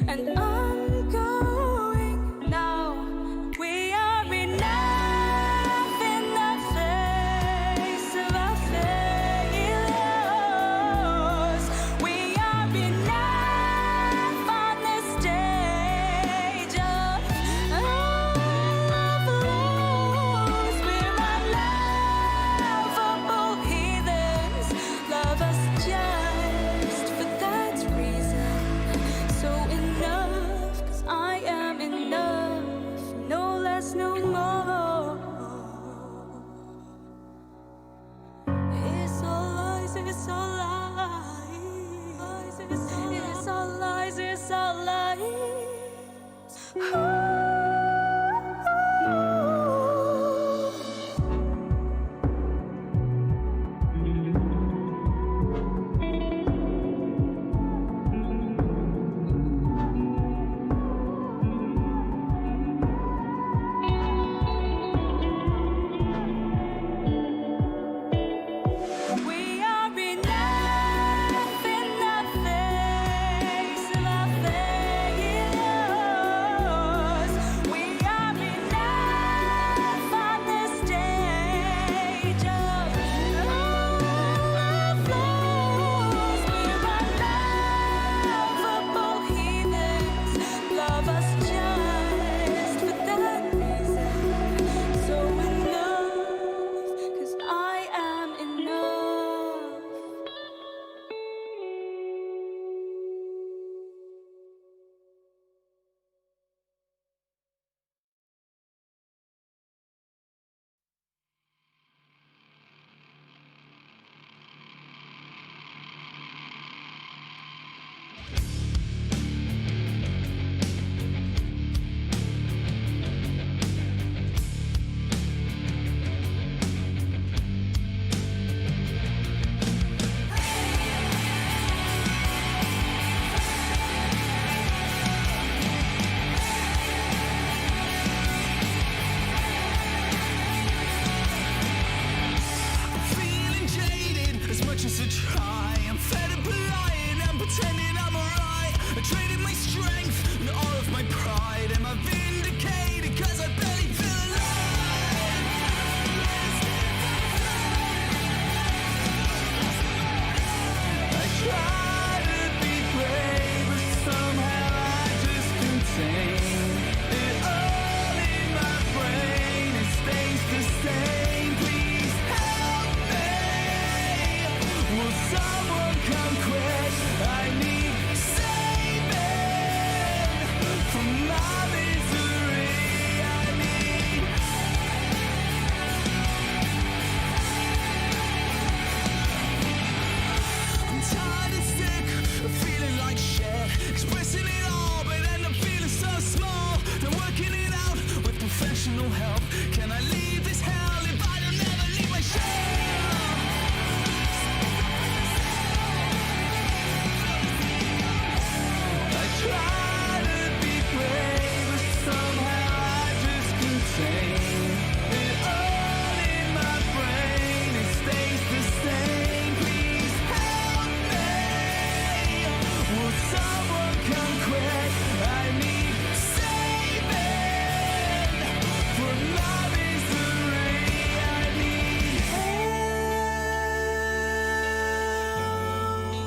and I'm going now. We are enough in the face of our failures. We are enough on the stage of overloads. We're unlovable heathens. Love us just for that reason. So enough, 'cause I am enough. No less, no more. It's all lies, it's all lies. It's all lies, it's all lies. Ooh. We are enough in the face of our failures. We are enough on the stage of overflows. We're unlovable heathens. Love us just for that reason. So enough, 'cause I am enough. Feeling jaded as much as I try. I'm fed up lying and pretending I'm alright. I traded my strength and all of my pride. Am I vindicated? 'Cause I barely feel alive. I try to be brave, but somehow I just contain it all in my brain. It stays the same. Please help me. Will someone come quick? I need saving from my misery. I need I'm tired and sick of feeling like shit. Expressing it all, but end up feeling so small. Then working it out with professional help. Can I leave this hell if I don't ever leave my shell? I try to be brave, but somehow I just contain it all in my brain. It stays the same. Please help me. Will someone come quick? I need saving from my misery. I need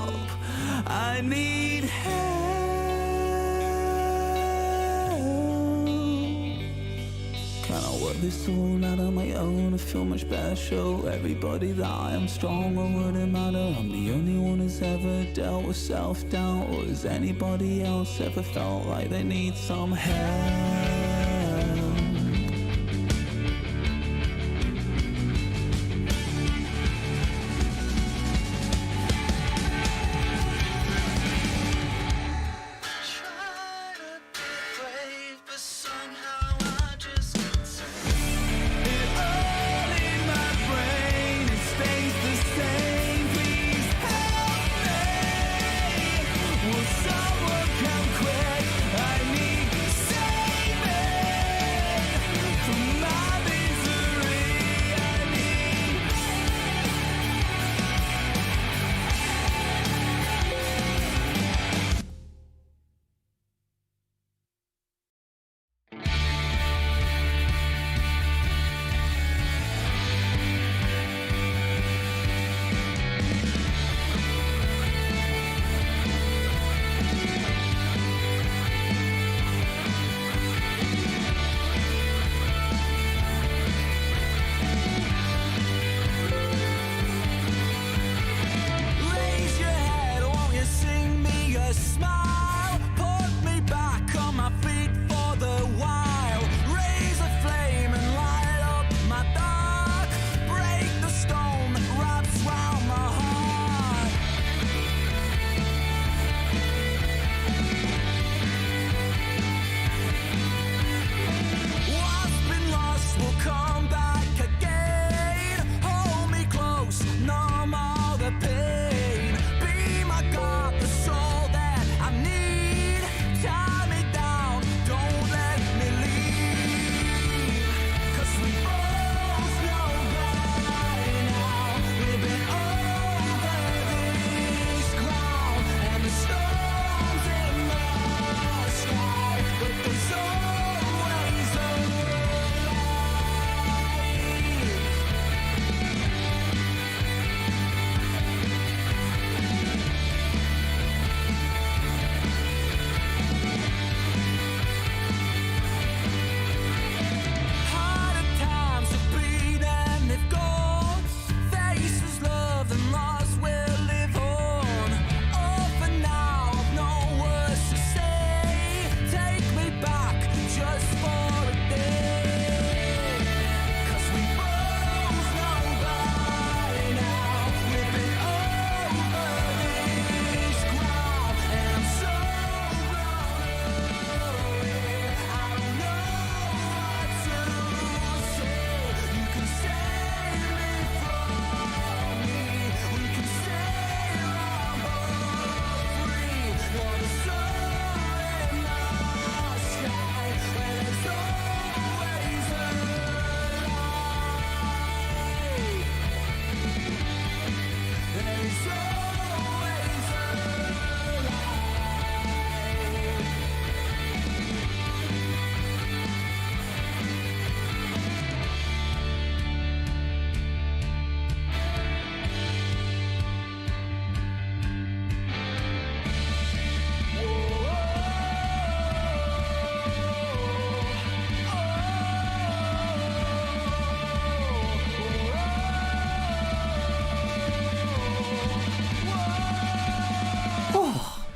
help. I need help. Can I work this all out on my own? I feel much better. Show everybody that I am strong. What would it matter? I'm the only one who's ever dealt with self-doubt. Or has anybody else ever felt like they need some help? Try to be brave, but somehow I just contain it all in my brain. It stays the same. Please help me. Will someone come quick? I need saving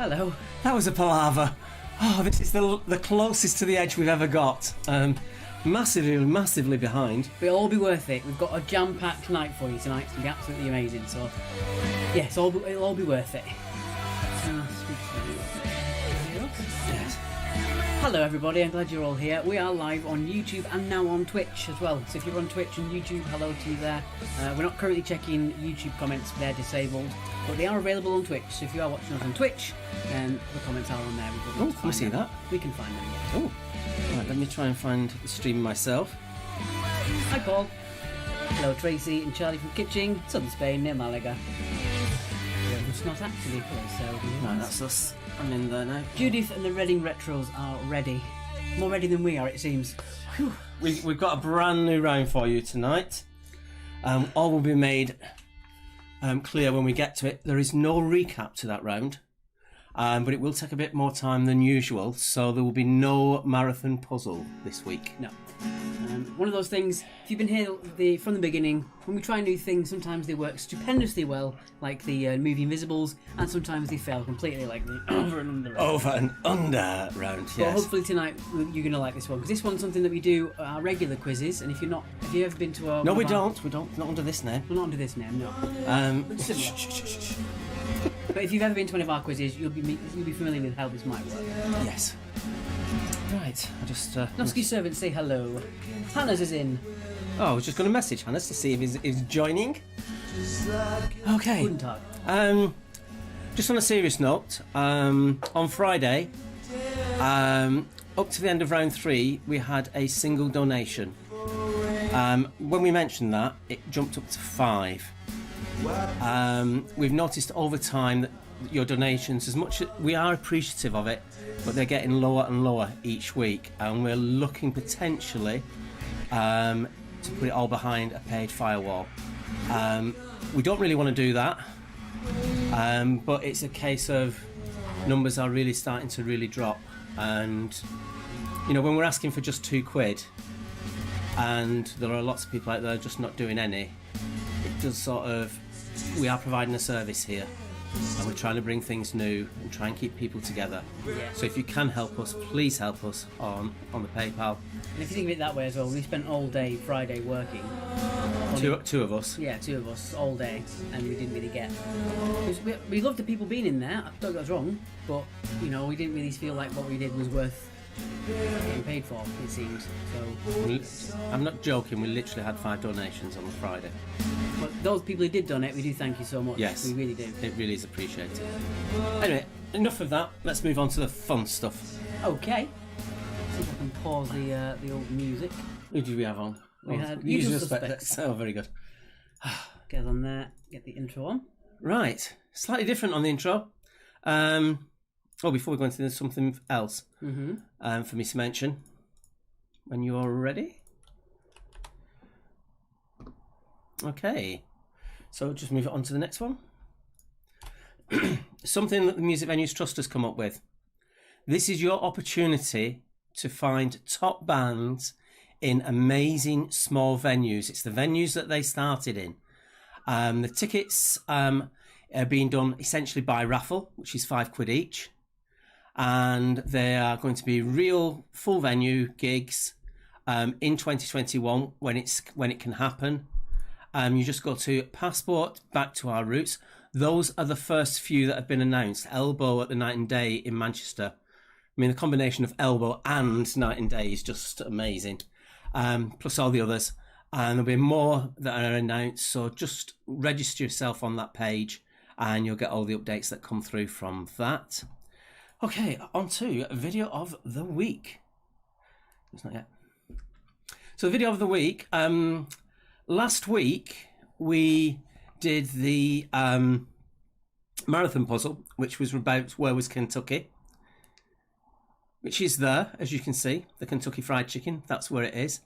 Hello. That was a palaver. Oh, this is the closest to the edge we've ever got. Massively behind. But it'll all be worth it. We've got a jam-packed night for you tonight. It's going to be absolutely amazing. So, yes, it'll all be worth it. Yes. Hello everybody, I'm glad you're all here. We are live on YouTube and now on Twitch as well. So if you're on Twitch and YouTube, hello to you there. We're not currently checking YouTube comments, they're disabled, but they are available on Twitch. So if you are watching us on Twitch, the comments are on there. Oh, can we see that? We can find them. Oh, right, let me try and find the stream myself. Hi Paul. Hello Tracy and Charlie from Kitching, southern Spain near Malaga. It's not actually close, so... Right, that's us. I'm in there now. Judith and the Reading Retros are ready. More ready than we are, it seems. Whew. We've got a brand new round for you tonight. All will be made clear when we get to it. There is no recap to that round, but it will take a bit more time than usual, so there will be no marathon puzzle this week. No. One of those things, if you've been here from the beginning, when we try new things, sometimes they work stupendously well, like the movie Invisibles, and sometimes they fail completely, like the over and under round. Over and under round, But yes. hopefully tonight you're going to like this one, because this one's something that we do at our regular quizzes, and if you've ever been to a... No, we don't. Not under this name. We're not under this name, no. Similar. Shh. But if you've ever been to one of our quizzes, you'll be familiar with how this might work. Yes. Right, I just... Nosky servants say hello. Hannah's is in. Oh, I was just going to message Hannah to see if he's joining. Okay. Guten Tag. Just on a serious note, on Friday, up to the end of round 3, we had a single donation. When we mentioned that, it jumped up to 5. We've noticed over time that your donations, as much as we are appreciative of it, but they're getting lower and lower each week, and we're looking potentially to put it all behind a paid firewall. We don't really want to do that, but it's a case of numbers are really starting to really drop, and you know, when we're asking for just £2 and there are lots of people out there just not doing any, it does sort of, we are providing a service here, and we're trying to bring things new and try and keep people together. Yeah. So if you can help us, please help us on the PayPal. And if you think of it that way as well, we spent all day Friday working. Two of us. Yeah, 2 of us all day, and we didn't really get. We loved the people being in there. Don't get us wrong, but you know, we didn't really feel like what we did was worth getting paid for. It seems so. I'm not joking. We literally had 5 donations on the Friday. But those people who did donate, we do thank you so much. Yes, we really do. It really is appreciated. Anyway, enough of that. Let's move on to the fun stuff. Okay. See if I can pause the old music. Who did we have on? We had Usual Usual Suspects. Oh, very good. Get on there. Get the intro on. Right, slightly different on the intro. Before we go into this, something else for me to mention. When you're ready. Okay, so just move it on to the next one. Something that the Music Venues Trust has come up with. This is your opportunity to find top bands in amazing small venues. It's the venues that they started in. The tickets are being done essentially by raffle, which is £5 each. And they are going to be real full venue gigs in 2021 when it can happen. You just go to Passport Back to Our Roots. Those are the first few that have been announced. Elbow at the Night and Day in Manchester. I mean, the combination of Elbow and Night and Day is just amazing. Plus all the others. And there'll be more that are announced. So just register yourself on that page and you'll get all the updates that come through from that. Okay, on to video of the week. It's not yet. So the video of the week. Last week we did the marathon puzzle, which was about Where Was Kentucky, which is there, as you can see, the Kentucky Fried Chicken. That's where it is.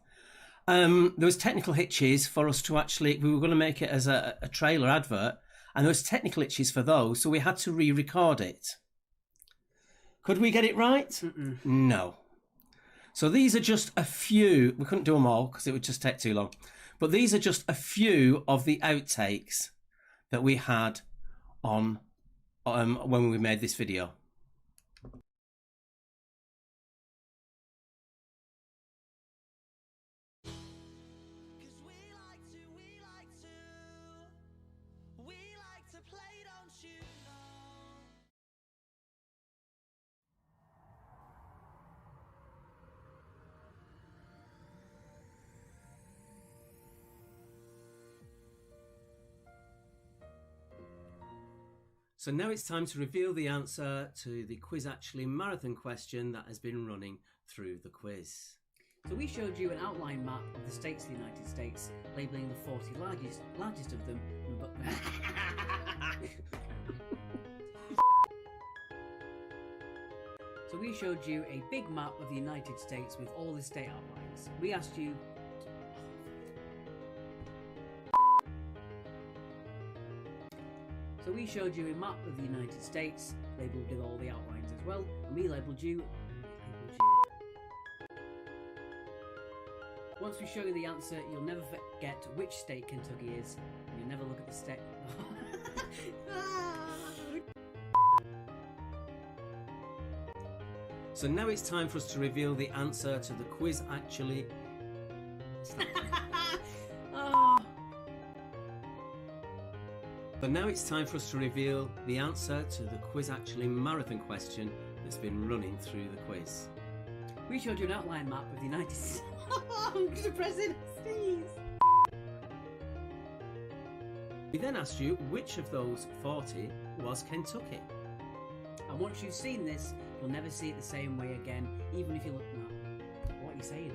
There was technical hitches for us to actually, we were going to make it as a trailer advert, and there was technical hitches for those, so we had to re-record it. Could we get it right? Mm-mm. No. So these are just a few, we couldn't do them all because it would just take too long, but these are just a few of the outtakes that we had on when we made this video. So now it's time to reveal the answer to the Quiz Actually marathon question that has been running through the quiz. So we showed you an outline map of the states of the United States, labelling the 40 largest of them. So we showed you a big map of the United States with all the state outlines. We asked you... So we showed you a map of the United States, labelled with all the outlines as well, and we labelled you... Once we show you the answer, you'll never forget which state Kentucky is, and you'll never look at the state... So now it's time for us to reveal the answer to the Quiz Actually... Oh. But now it's time for us to reveal the answer to the Quiz Actually marathon question that's been running through the quiz. We showed you an outline map of the United States. I'm just pressing sneeze. We then asked you which of those 40 was Kentucky. And once you've seen this, you'll never see it the same way again, even if you look... No. What are you saying?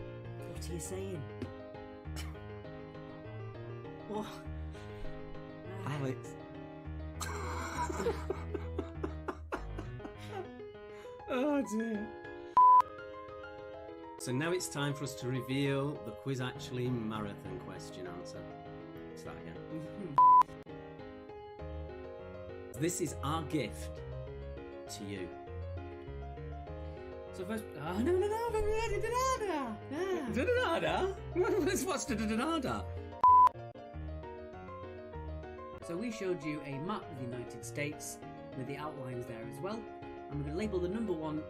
What are you saying? What? Alex. Oh dear. So now it's time for us to reveal the Quiz Actually marathon question answer. Let's start again. This is our gift to you. So first... Oh, no. Da-da-da-da? What's da-da-da-da? So we showed you a map of the United States with the outlines there as well. And we're going to label the number one...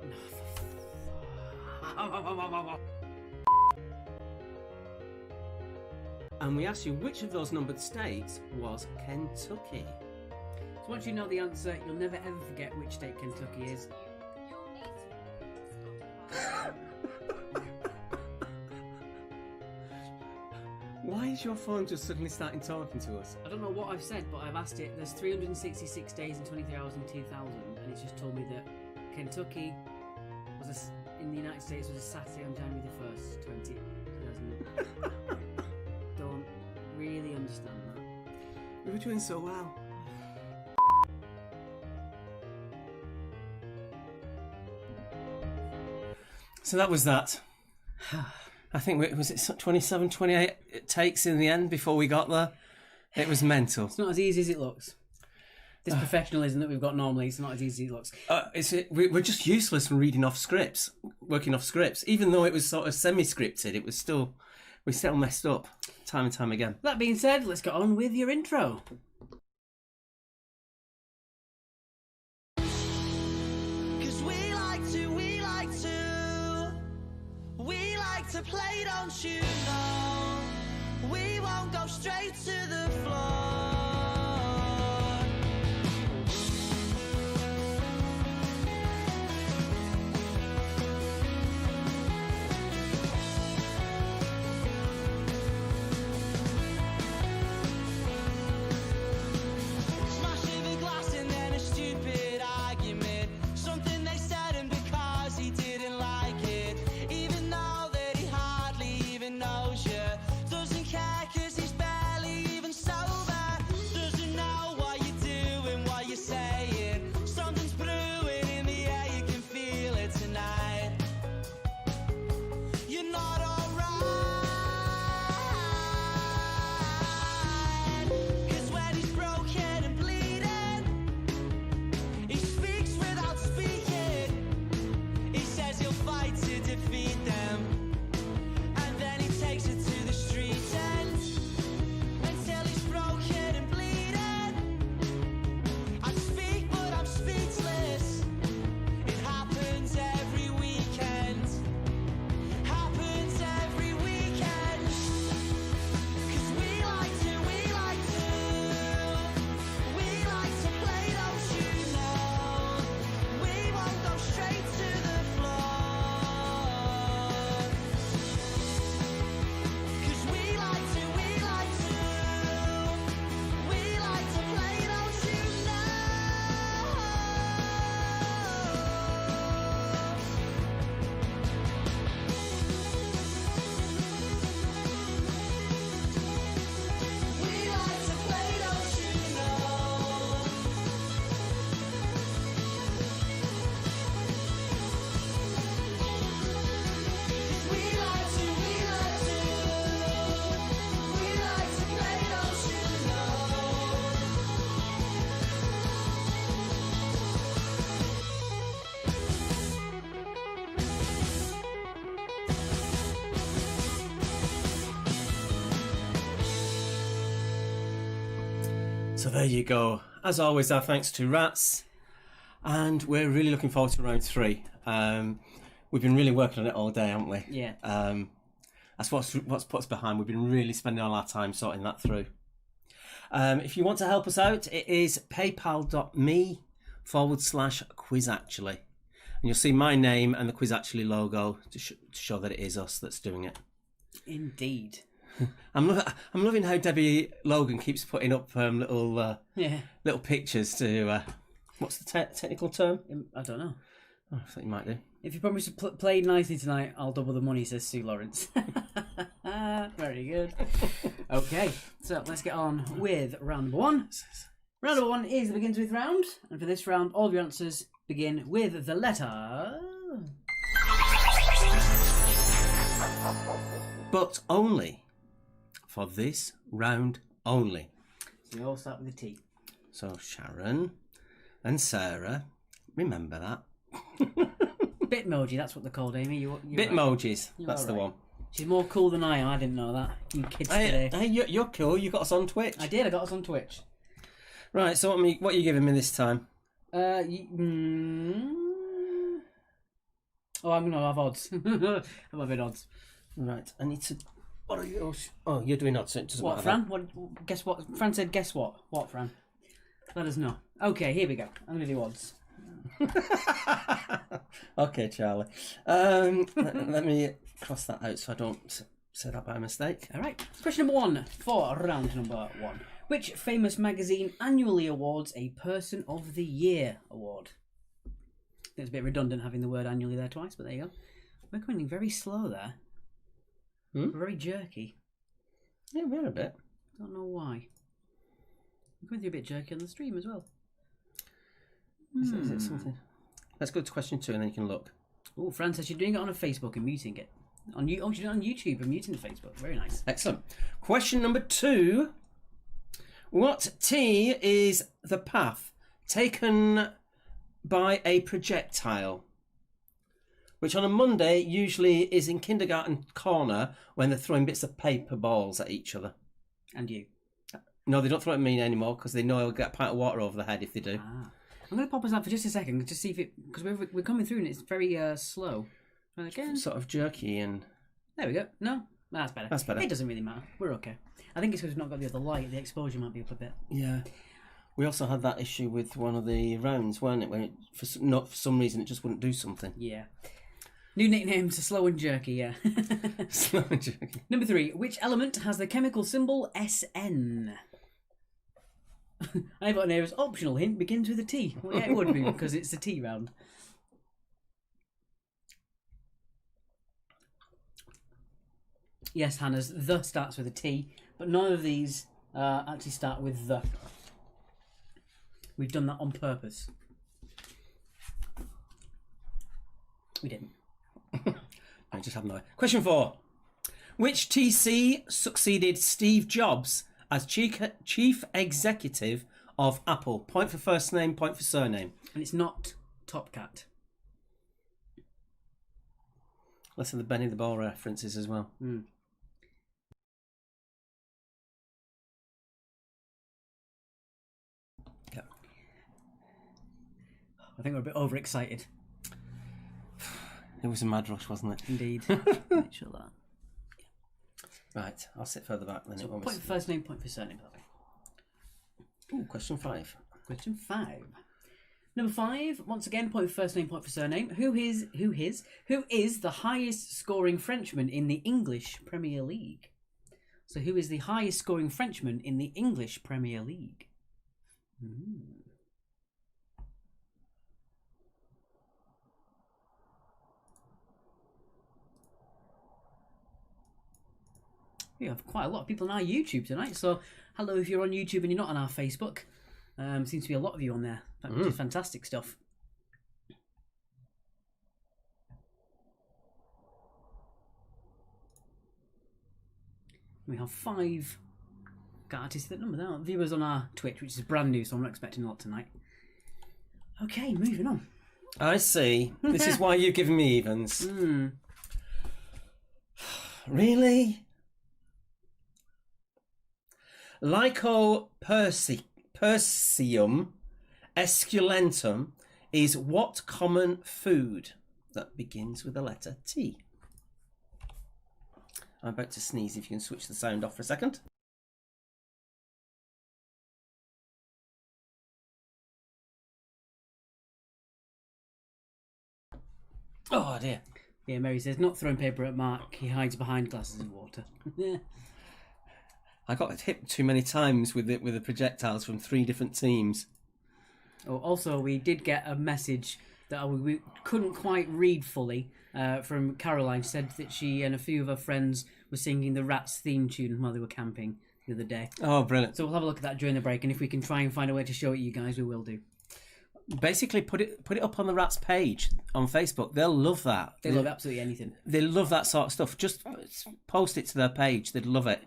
And we asked you which of those numbered states was Kentucky. So once you know the answer, you'll never ever forget which state Kentucky is. Why is your phone just suddenly starting talking to us? I don't know what I've said, but I've asked it. There's 366 days and 23 hours in 2000, and it's just told me that Kentucky was in the United States was a Saturday on January the 1st, 2000. Don't really understand that. We were doing so well. So that was that. I think, was it 27, 28 takes in the end before we got there? It was mental. It's not as easy as it looks. This professionalism that we've got normally, it's not as easy as it looks. We're just useless from reading off scripts, working off scripts. Even though it was sort of semi-scripted, it was still, we still messed up time and time again. That being said, let's get on with your intro. 'Cause we like to play, don't you know? We won't go straight to the floor. Smashing the glass and then a stupid argument. Something they said and because he didn't like it. Even though that he hardly even knows you. Doesn't care 'cause he's barely even sober. So there you go. As always, our thanks to Rats. And we're really looking forward to round 3. We've been really working on it all day, haven't we? Yeah. That's what's put us behind. We've been really spending all our time sorting that through. If you want to help us out, it is paypal.me/quizactually. And you'll see my name and the Quiz Actually logo to show that it is us that's doing it. Indeed. I'm loving how Debbie Logan keeps putting up little pictures to... what's the technical term? I don't know. Oh, I think you might do. If you promise to play nicely tonight, I'll double the money, says Sue Lawrence. Very good. Okay, so let's get on with round number 1. Round number 1 is the begins with round, and for this round, all of your answers begin with the letter... But only for this round only. So we all start with a T. So Sharon and Sarah, remember that. Bitmoji, that's what they're called, Amy. You're Bitmojis, right. that's the one. She's more cool than I am. I didn't know that. You kids today. Hey, you're cool. You got us on Twitch. I did. I got us on Twitch. Right. So what are you giving me this time? Oh, I'm gonna have odds. I'm having odds. Right. I need to. What are yours? Oh, you're doing odds. So it doesn't What, matter. Fran? What? Guess what? Fran said. Guess what? What, Fran? Let us know. Okay, here we go. I'm gonna do odds. Okay, Charlie. Let me cross that out so I don't say that by mistake. All right. Question number 1 for round number 1. Which famous magazine annually awards a Person of the Year award? I think it's a bit redundant having the word annually there twice, but there you go. We're coming very slow there. We're very jerky. Yeah, we're a bit. Don't know why. We're going through a bit jerky on the stream as well. Is it something? Let's go to question 2 and then you can look. Oh, Fran says you're doing it on a Facebook and muting it. She's doing it on YouTube and muting the Facebook. Very nice. Excellent. Question number 2. What T is the path taken by a projectile, which on a Monday usually is in kindergarten corner when they're throwing bits of paper balls at each other? And you. No, they don't throw it at me anymore because they know I'll get a pint of water over the head if they do. I'm going to pop us out for just a second to see if it... Because we're coming through and it's very slow. And again... Sort of jerky and... There we go. No? That's better. That's better. It doesn't really matter. We're okay. I think it's because we've not got the other light. The exposure might be up a bit. Yeah. We also had that issue with one of the rounds, weren't it? When it, for some reason it just wouldn't do something. Yeah. New nickname to Slow and Jerky, yeah. Slow and jerky. Number 3. Which element has the chemical symbol SN? I've got an here as optional hint begins with a T. Well, yeah, it would be because it's a T round. Yes, Hannah's the starts with a T, but none of these actually start with the. We've done that on purpose. We didn't. I just have no idea. Question 4. Which TC succeeded Steve Jobs as chief executive of Apple? Point for first name, point for surname. And it's not Top Cat. Listen to the Benny the Ball references as well. Yeah. I think we're a bit overexcited. It was a mad rush, wasn't it? Indeed. Make sure that. Right, I'll sit further back then. So It won't point for first name, point for surname, by the way. Ooh, question 5. Question 5. Number 5, once again, point for first name, point for surname. Who is the highest scoring Frenchman in the English Premier League? So who is the highest scoring Frenchman in the English Premier League? We have quite a lot of people on our YouTube tonight, so hello if you're on YouTube and you're not on our Facebook. Seems to be a lot of you on there. Which is fantastic stuff. We have 5. Can't actually see that number now. Viewers on our Twitch, which is brand new, so I'm not expecting a lot tonight. Okay, moving on. I see. This is why you've given me evens. Really? Lycopersicus Persium esculentum is what common food that begins with the letter T? I'm about to sneeze. If you can switch the sound off for a second. Oh dear. Yeah, Mary says, not throwing paper at Mark. He hides behind glasses of water. I got hit too many times with the projectiles from 3 different teams. Oh, also, we did get a message that we couldn't quite read fully from Caroline. She said that she and a few of her friends were singing the Rats theme tune while they were camping the other day. Oh, brilliant. So we'll have a look at that during the break, and if we can try and find a way to show it you guys, we will do. Basically, put it up on the Rats page on Facebook. They'll love that. They love absolutely anything. They love that sort of stuff. Just post it to their page. They'd love it.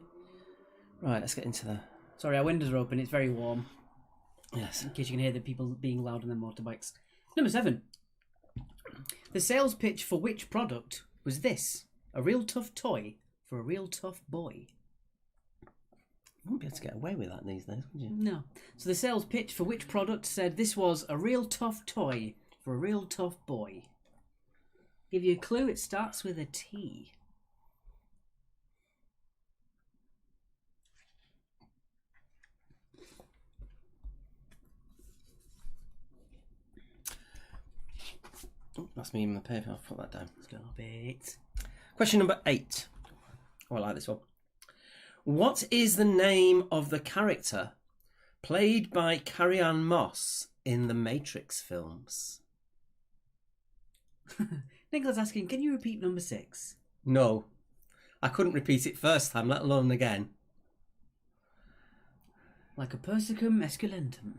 Right, let's get into the... Sorry, our windows are open. It's very warm. Yes. In case you can hear the people being loud on their motorbikes. Number 7. The sales pitch for which product was this? A real tough toy for a real tough boy. You wouldn't be able to get away with that these days, would you? No. So the sales pitch for which product said this was a real tough toy for a real tough boy. Give you a clue, it starts with a T. Oh, that's me in the paper. I'll put that down. Stop it. Question number 8. Oh, I like this one. What is the name of the character played by Carrie-Anne Moss in the Matrix films? Nicholas asking, can you repeat number 6? No. I couldn't repeat it first time, let alone again. Like a Persicum esculentum.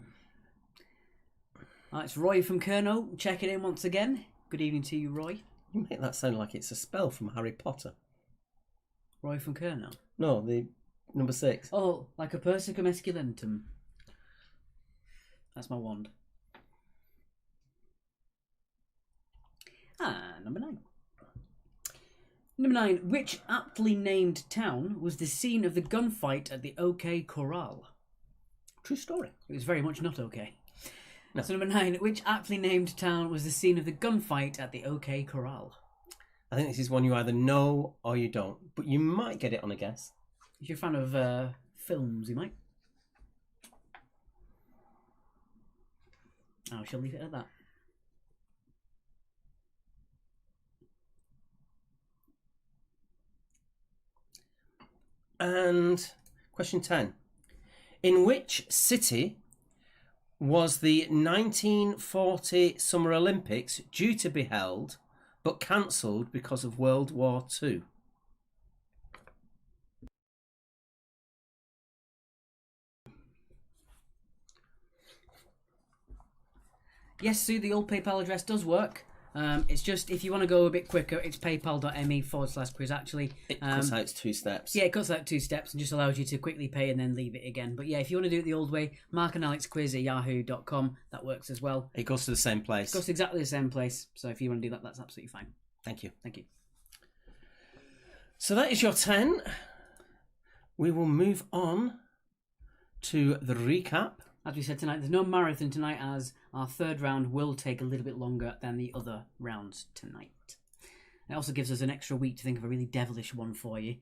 It's Roy from Kerno, checking in once again. Good evening to you, Roy. You make that sound like it's a spell from Harry Potter. Roy from Kerno. No, the number 6. Oh, like a Persicum esculentum. That's my wand. Number 9. Number 9. Which aptly named town was the scene of the gunfight at the OK Corral? True story. It was very much not okay. No. So number 9. Which aptly named town was the scene of the gunfight at the OK Corral? I think this is one you either know or you don't, but you might get it on a guess. If you're a fan of films, you might. I shall leave it at that. And question 10. In which city was the 1940 Summer Olympics due to be held but cancelled because of World War II? Yes, Sue, the old PayPal address does work. It's just, if you want to go a bit quicker, it's paypal.me/quiz actually. It cuts out 2 steps. Yeah, it cuts out 2 steps and just allows you to quickly pay and then leave it again. But yeah, if you want to do it the old way, markandalecquiz@yahoo.com, that works as well. It goes to the same place. It goes to exactly the same place. So if you want to do that, that's absolutely fine. Thank you. Thank you. So that is your 10. We will move on to the recap. As we said tonight, there's no marathon tonight as our 3rd round will take a little bit longer than the other rounds tonight. It also gives us an extra week to think of a really devilish one for you.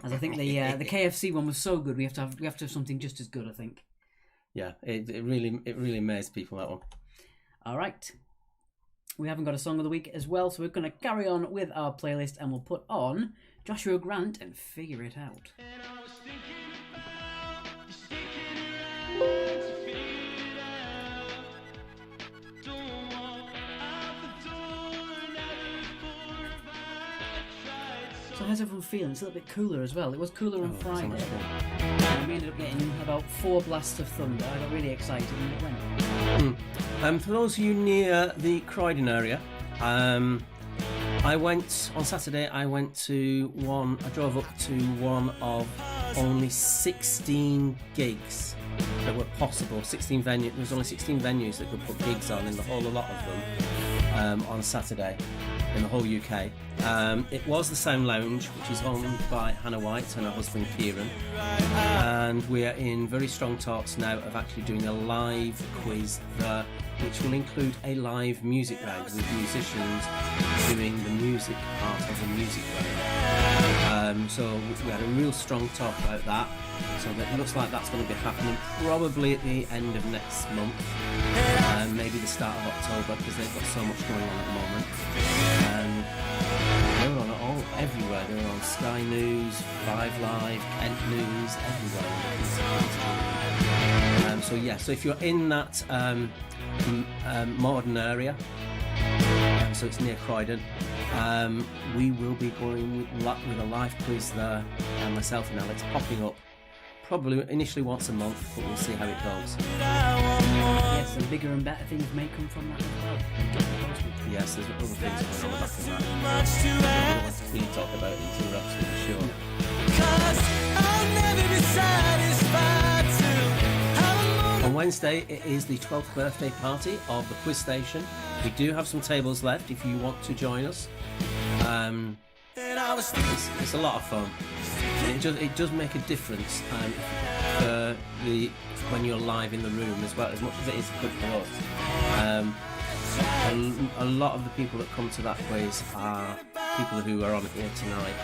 As I think the KFC one was so good, we have to have something just as good, I think. Yeah, it really amazed people, that one. All right. We haven't got a song of the week as well, so we're going to carry on with our playlist and we'll put on Joshua Grant and Figure It Out. So how's everyone feeling? It's a little bit cooler as well. It was cooler on Friday. so much We ended up getting about 4 blasts of thunder. I got really excited and it went. For those of you near the Croydon area, I went on Saturday. I drove up to one of only 16 gigs that were possible. 16 venues. There was only 16 venues that could put gigs on in the whole lot of them. on Saturday in the whole UK. It was the Sound Lounge, which is owned by Hannah White and her husband Kieran, and we are in very strong talks now of actually doing a live quiz there, which will include a live music round with musicians doing the music part of the music round. So we had a real strong talk about that. So it looks like that's going to be happening probably at the end of next month, maybe the start of October, because they've got so much going on at the moment. They're on everywhere. They're on Sky News, 5 Live, Kent News, everywhere. So if you're in that Morden area, so it's near Croydon, we will be going with a live quiz there, and myself and Alex popping up probably initially once a month, but we'll see how it goes. Yes, and bigger and better things may come from that as well. Yes, there's other things going on the back of that. I don't want to really talk about it until we're absolutely sure. 'Cause I'll never be satisfied till I'm On Wednesday, it is the 12th birthday party of the Quiz Station. We do have some tables left if you want to join us. It's a lot of fun. And it does make a difference when you're live in the room as well, as much as it is good for us. A lot of the people that come to that quiz are people who are on here tonight,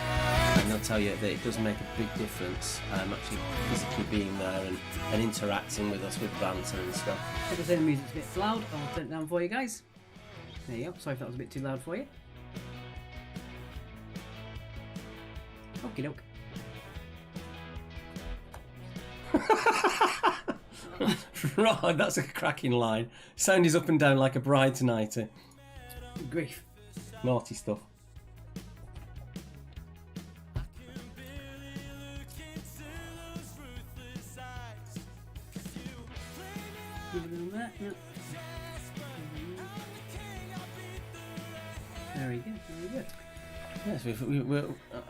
and they'll tell you that it does make a big difference actually physically being there and interacting with us with banter and stuff. People say the music's a bit loud. I'll turn it down for you guys. There you go. Sorry if that was a bit too loud for you. Okie doke. Right, that's a cracking line. Sound is up and down like a bride tonight. Grief. Naughty stuff. Very good, very good. Yes, I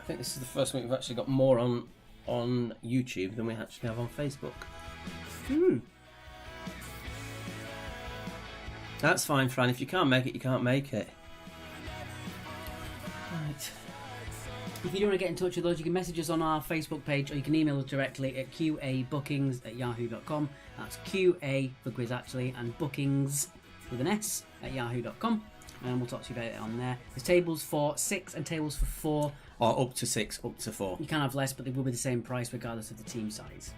think this is the first week we've actually got more on YouTube than we actually have on Facebook. That's fine, Fran. If you can't make it, you can't make it. Right. If you do want to get in touch with us, you can message us on our Facebook page, or you can email us directly at qabookings@yahoo.com. That's QA for quiz actually, and bookings with an S at yahoo.com. And we'll talk to you about it on there. There's tables for 6 and tables for 4. Or up to 6, up to 4. You can have less, but they will be the same price regardless of the team size.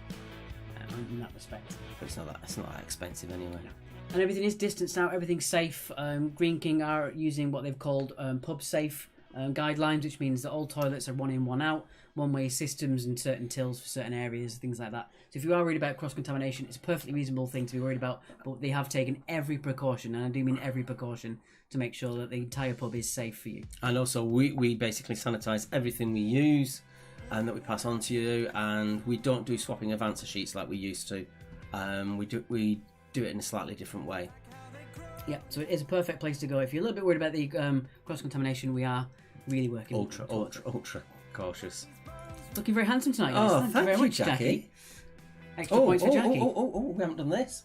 In that respect. But it's not that expensive anyway. No. And everything is distanced out, everything's safe. Green King are using what they've called pub safe guidelines, which means that all toilets are 1 in, 1 out, one-way systems and certain tills for certain areas, things like that. So if you are worried about cross-contamination, it's a perfectly reasonable thing to be worried about, but they have taken every precaution, and I do mean every precaution, to make sure that the entire pub is safe for you. And also, we basically sanitise everything we use and that we pass on to you, and we don't do swapping of answer sheets like we used to. We do it in a slightly different way. Yeah, so it is a perfect place to go. If you're a little bit worried about the cross-contamination, we are really working Ultra cautious. Looking very handsome tonight, guys. Oh, thank you very much, Jackie. Extra points for Jackie. We haven't done this.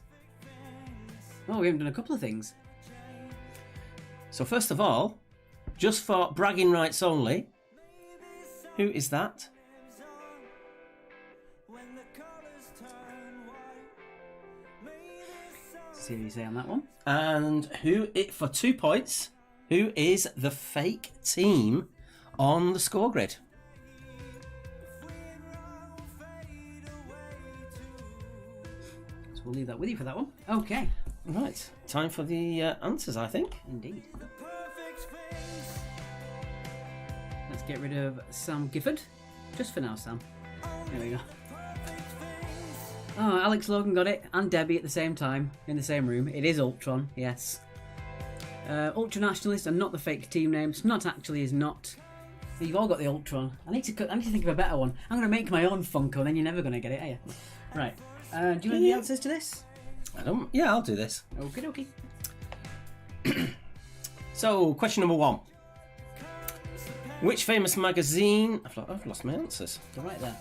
Oh, we haven't done a couple of things. So first of all, just for bragging rights only, who is that? See what you say on that one. And for 2 points, who is the fake team on the score grid? So we'll leave that with you for that one. Okay. Right, time for the answers, I think. Indeed. Let's get rid of Sam Gifford. Just for now, Sam. There we go. Oh, Alex Logan got it, and Debbie at the same time, in the same room. It is Ultron, yes. Ultra Nationalist and not the fake team names. Not actually is not. You've all got the Ultron. I need to think of a better one. I'm going to make my own Funko, and then you're never going to get it, are you? Right. Do you know the answers to this? Yeah, I'll do this. Okie dokie. So, question number 1. Which famous magazine... I've lost my answers. They're right there.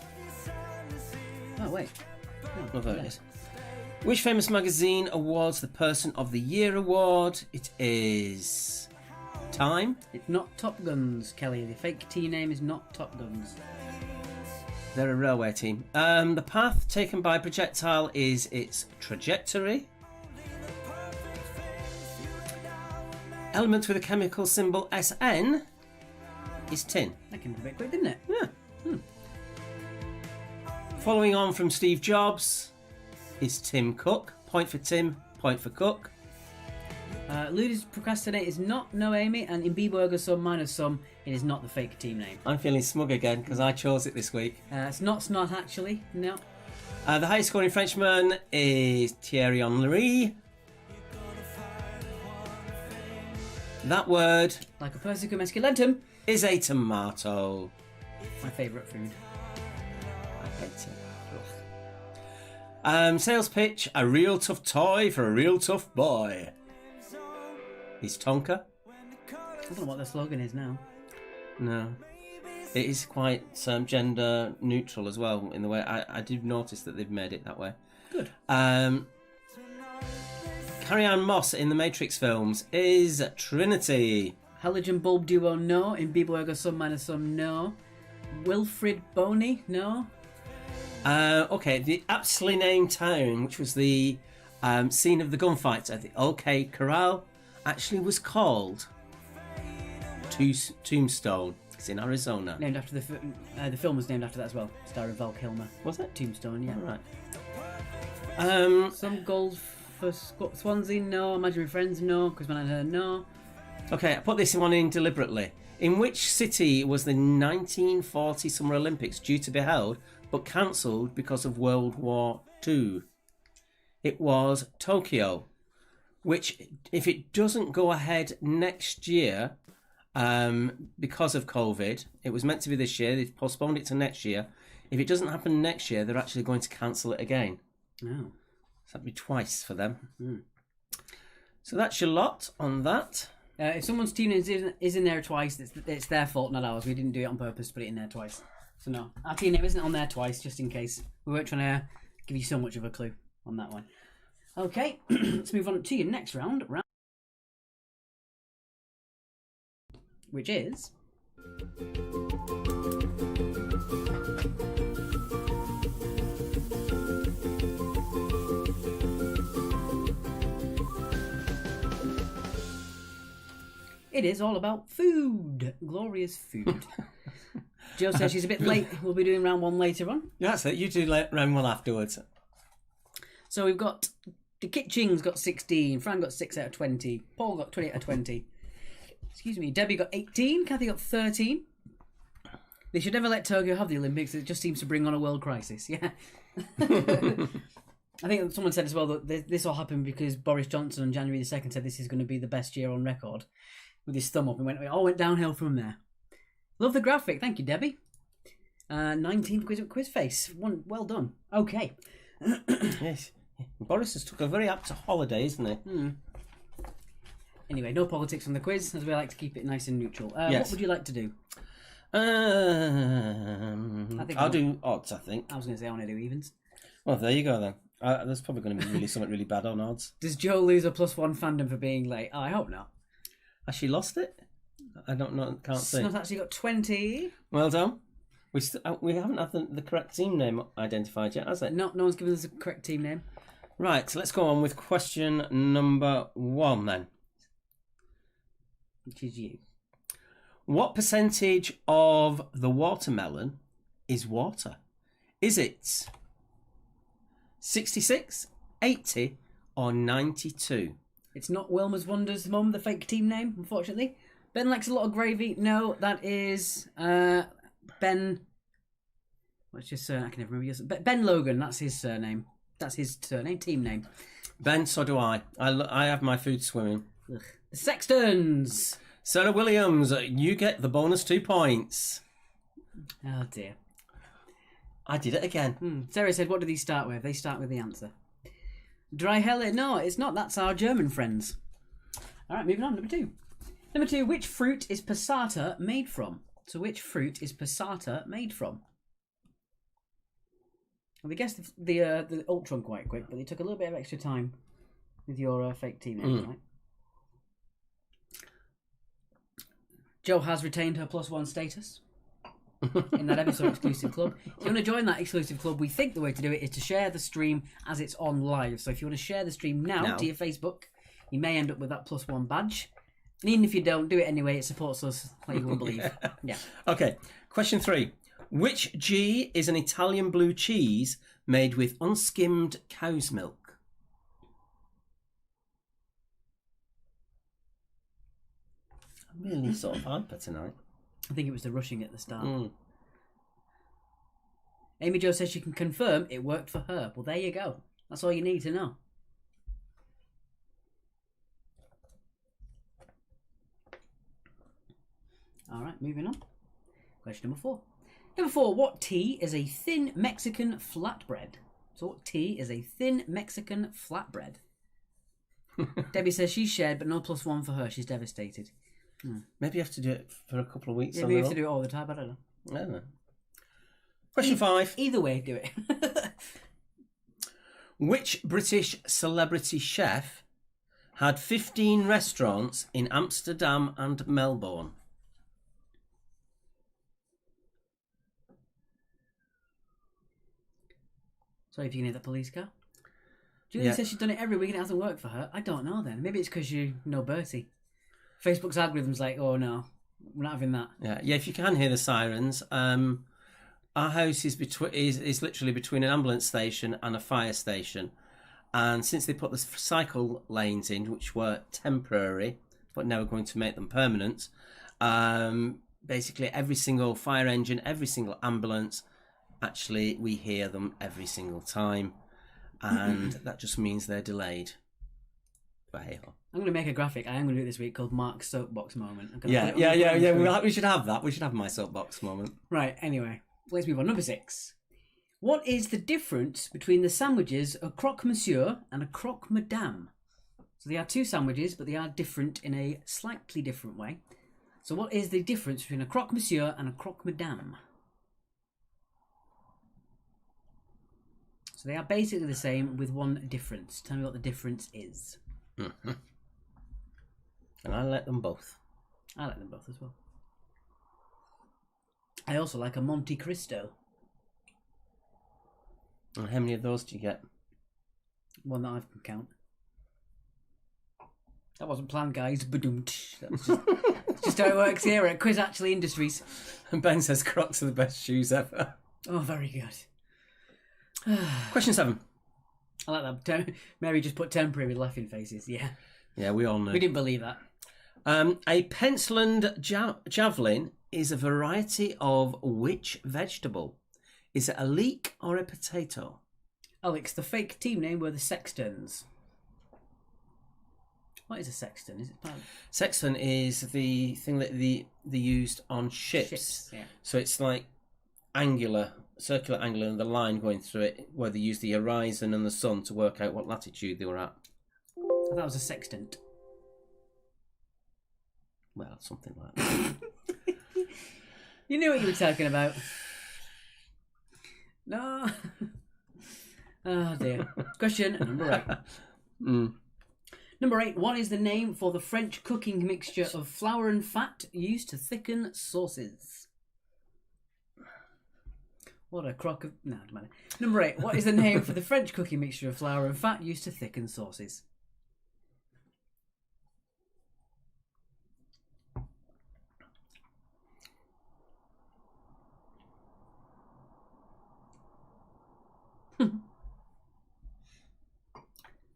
Oh, wait. Oh, there it is. Which famous magazine awards the Person of the Year award? It is Time? It's not Top Guns, Kelly. The fake team name is not Top Guns. They're a railway team. The path taken by projectile is its trajectory. Element with a chemical symbol SN is tin. That came a bit quick, didn't it? Yeah. Following on from Steve Jobs is Tim Cook. Point for Tim, point for Cook. Luda's Procrastinate is not No Amy, and in B-Burger Some Minus Some, it is not the fake team name. I'm feeling smug again because I chose it this week. It's not Snot, actually. No. The highest scoring Frenchman is Thierry Henry. That word Like a Persicum esculentum. is a tomato. My favourite food. I hate it. Sales pitch: a real tough toy for a real tough boy. Is Tonka? I don't know what the slogan is now. No. It is quite gender neutral as well in the way I did notice that they've made it that way. Good. Carrie-Anne Moss in the Matrix films is Trinity. Halogen Bulb Duo, no. In B-Burger Some Minus Some, no. Wilfrid Boney, no. Okay, the aptly named town, which was the scene of the gunfights at the OK Corral, actually was called Tombstone. It's in Arizona. Named after the film was named after that as well. Starring Val Kilmer. Was it? Tombstone, yeah. All right. Some gold for Swansea, no. Imaginary Friends, no. Christmas and Her, no. Okay, I put this one in deliberately. In which city was the 1940 Summer Olympics due to be held, but cancelled because of World War II? It was Tokyo, which, if it doesn't go ahead next year, because of COVID, it was meant to be this year, they've postponed it to next year. If it doesn't happen next year, they're actually going to cancel it again. Oh. So that'd be twice for them. So that's your lot on that. If someone's team name is in there twice, it's their fault, not ours. We didn't do it on purpose to put it in there twice. So no, our team name isn't on there twice, just in case. We weren't trying to give you so much of a clue on that one. Okay, let's move on to your next round. Which is... It is all about food. Glorious food. Jill says she's a bit late. We'll be doing round one later on. Yeah, that's it. You do round one afterwards. So we've got... The Kitchings got 16. Fran got 6 out of 20. Paul got 20 out of 20. Excuse me. Debbie got 18. Kathy got 13. They should never let Tokyo have the Olympics. It just seems to bring on a world crisis. Yeah. I think someone said as well that this all happened because Boris Johnson on January the 2nd said this is going to be the best year on record with his thumb up, and it all went downhill from there. Love the graphic. Thank you, Debbie. 19th quiz face. Well done. Okay. Yes. Boris has took a very apt holiday, isn't he? Anyway, no politics on the quiz, as we like to keep it nice and neutral. Yes. What would you like to do? I'll do odds, I think. I was going to say I want to do evens. Well, there you go then. There's probably going to be something really bad on odds. Does Joe lose a +1 fandom for being late? Oh, I hope not. Has she lost it? I don't know. Can't see. Snot actually got 20. Well done. We haven't had the correct team name identified yet, has it? No one's given us a correct team name. Right, so let's go on with question number 1 then. Which is you. What percentage of the watermelon is water? Is it 66, 80, or 92? It's not Wilma's Wonders Mum, the fake team name, unfortunately. Ben likes a lot of gravy. No, that is Ben. What's your surname? I can never remember. Ben Logan, that's his surname. That's his surname, team name. Ben, so do I. I have my food swimming. Ugh. The Sextons. Sarah Williams, you get the bonus 2 points. Oh dear. I did it again. Sarah said, what do these start with? They start with the answer. Dry Helle. No, it's not. That's our German friends. All right, moving on. Number 2. Number 2, which fruit is passata made from? So which fruit is passata made from? Well, they guessed the Ultron quite quick, but they took a little bit of extra time with your fake team names, right? Jo has retained her +1 status in that episode exclusive club. If you want to join that exclusive club, we think the way to do it is to share the stream as it's on live. So if you want to share the stream now to your Facebook, you may end up with that +1 badge. And even if you don't, do it anyway. It supports us like you won't believe. Yeah. Okay, question 3. Which G is an Italian blue cheese made with unskimmed cow's milk? I'm really sort of hyper tonight. I think it was the rushing at the start. Amy Jo says she can confirm it worked for her. Well, there you go. That's all you need to know. All right, moving on. Question number 4. Number 4, what tea is a thin Mexican flatbread? So what tea is a thin Mexican flatbread? Debbie says she's shared, but no +1 for her. She's devastated. Maybe you have to do it for a couple of weeks. Yeah, we have to do it all the time. I don't know. I don't know. Question 5. Either way, do it. Which British celebrity chef had 15 restaurants in Amsterdam and Melbourne? Sorry if you can hear the police car. Julie says she's done it every week and it hasn't worked for her. I don't know then. Maybe it's because you know Bertie. Facebook's algorithm's like, oh no, we're not having that. Yeah. If you can hear the sirens, our house is literally between an ambulance station and a fire station, and since they put the cycle lanes in, which were temporary but now we're going to make them permanent, basically every single fire engine, every single ambulance, actually we hear them every single time, and that just means they're delayed. But hey ho. I'm going to make a graphic. I am going to do it this week called Mark's soapbox moment. Yeah. We should have that. We should have my soapbox moment. Right. Anyway, let's move on. Number 6. What is the difference between the sandwiches a croque monsieur and a croque madame? So they are 2 sandwiches, but they are different in a slightly different way. So what is the difference between a croque monsieur and a croque madame? So they are basically the same with one difference. Tell me what the difference is. Mm-hmm. And I like them both. I like them both as well. I also like a Monte Cristo. And how many of those do you get? One that I can count. That wasn't planned, guys. That's just how it works here at Quiz Actually Industries. And Ben says Crocs are the best shoes ever. Oh, very good. Question 7. I like that. Mary just put temporary with laughing faces. Yeah. Yeah, we all know. We didn't believe that. A pencil-and javelin is a variety of which vegetable? Is it a leek or a potato? Alex, the fake team name were the Sextons. What is a sexton? Is it part of... Sexton is the thing that they used on ships. Yeah. So it's like circular angular, and the line going through it, where they use the horizon and the sun to work out what latitude they were at. I thought it was a sextant. Well, something like that. You knew what you were talking about. No. Oh dear. Question number 8. Number 8. What is the name for the French cooking mixture of flour and fat used to thicken sauces? What a crock of... No, it doesn't matter. Number 8. What is the name for the French cooking mixture of flour and fat used to thicken sauces?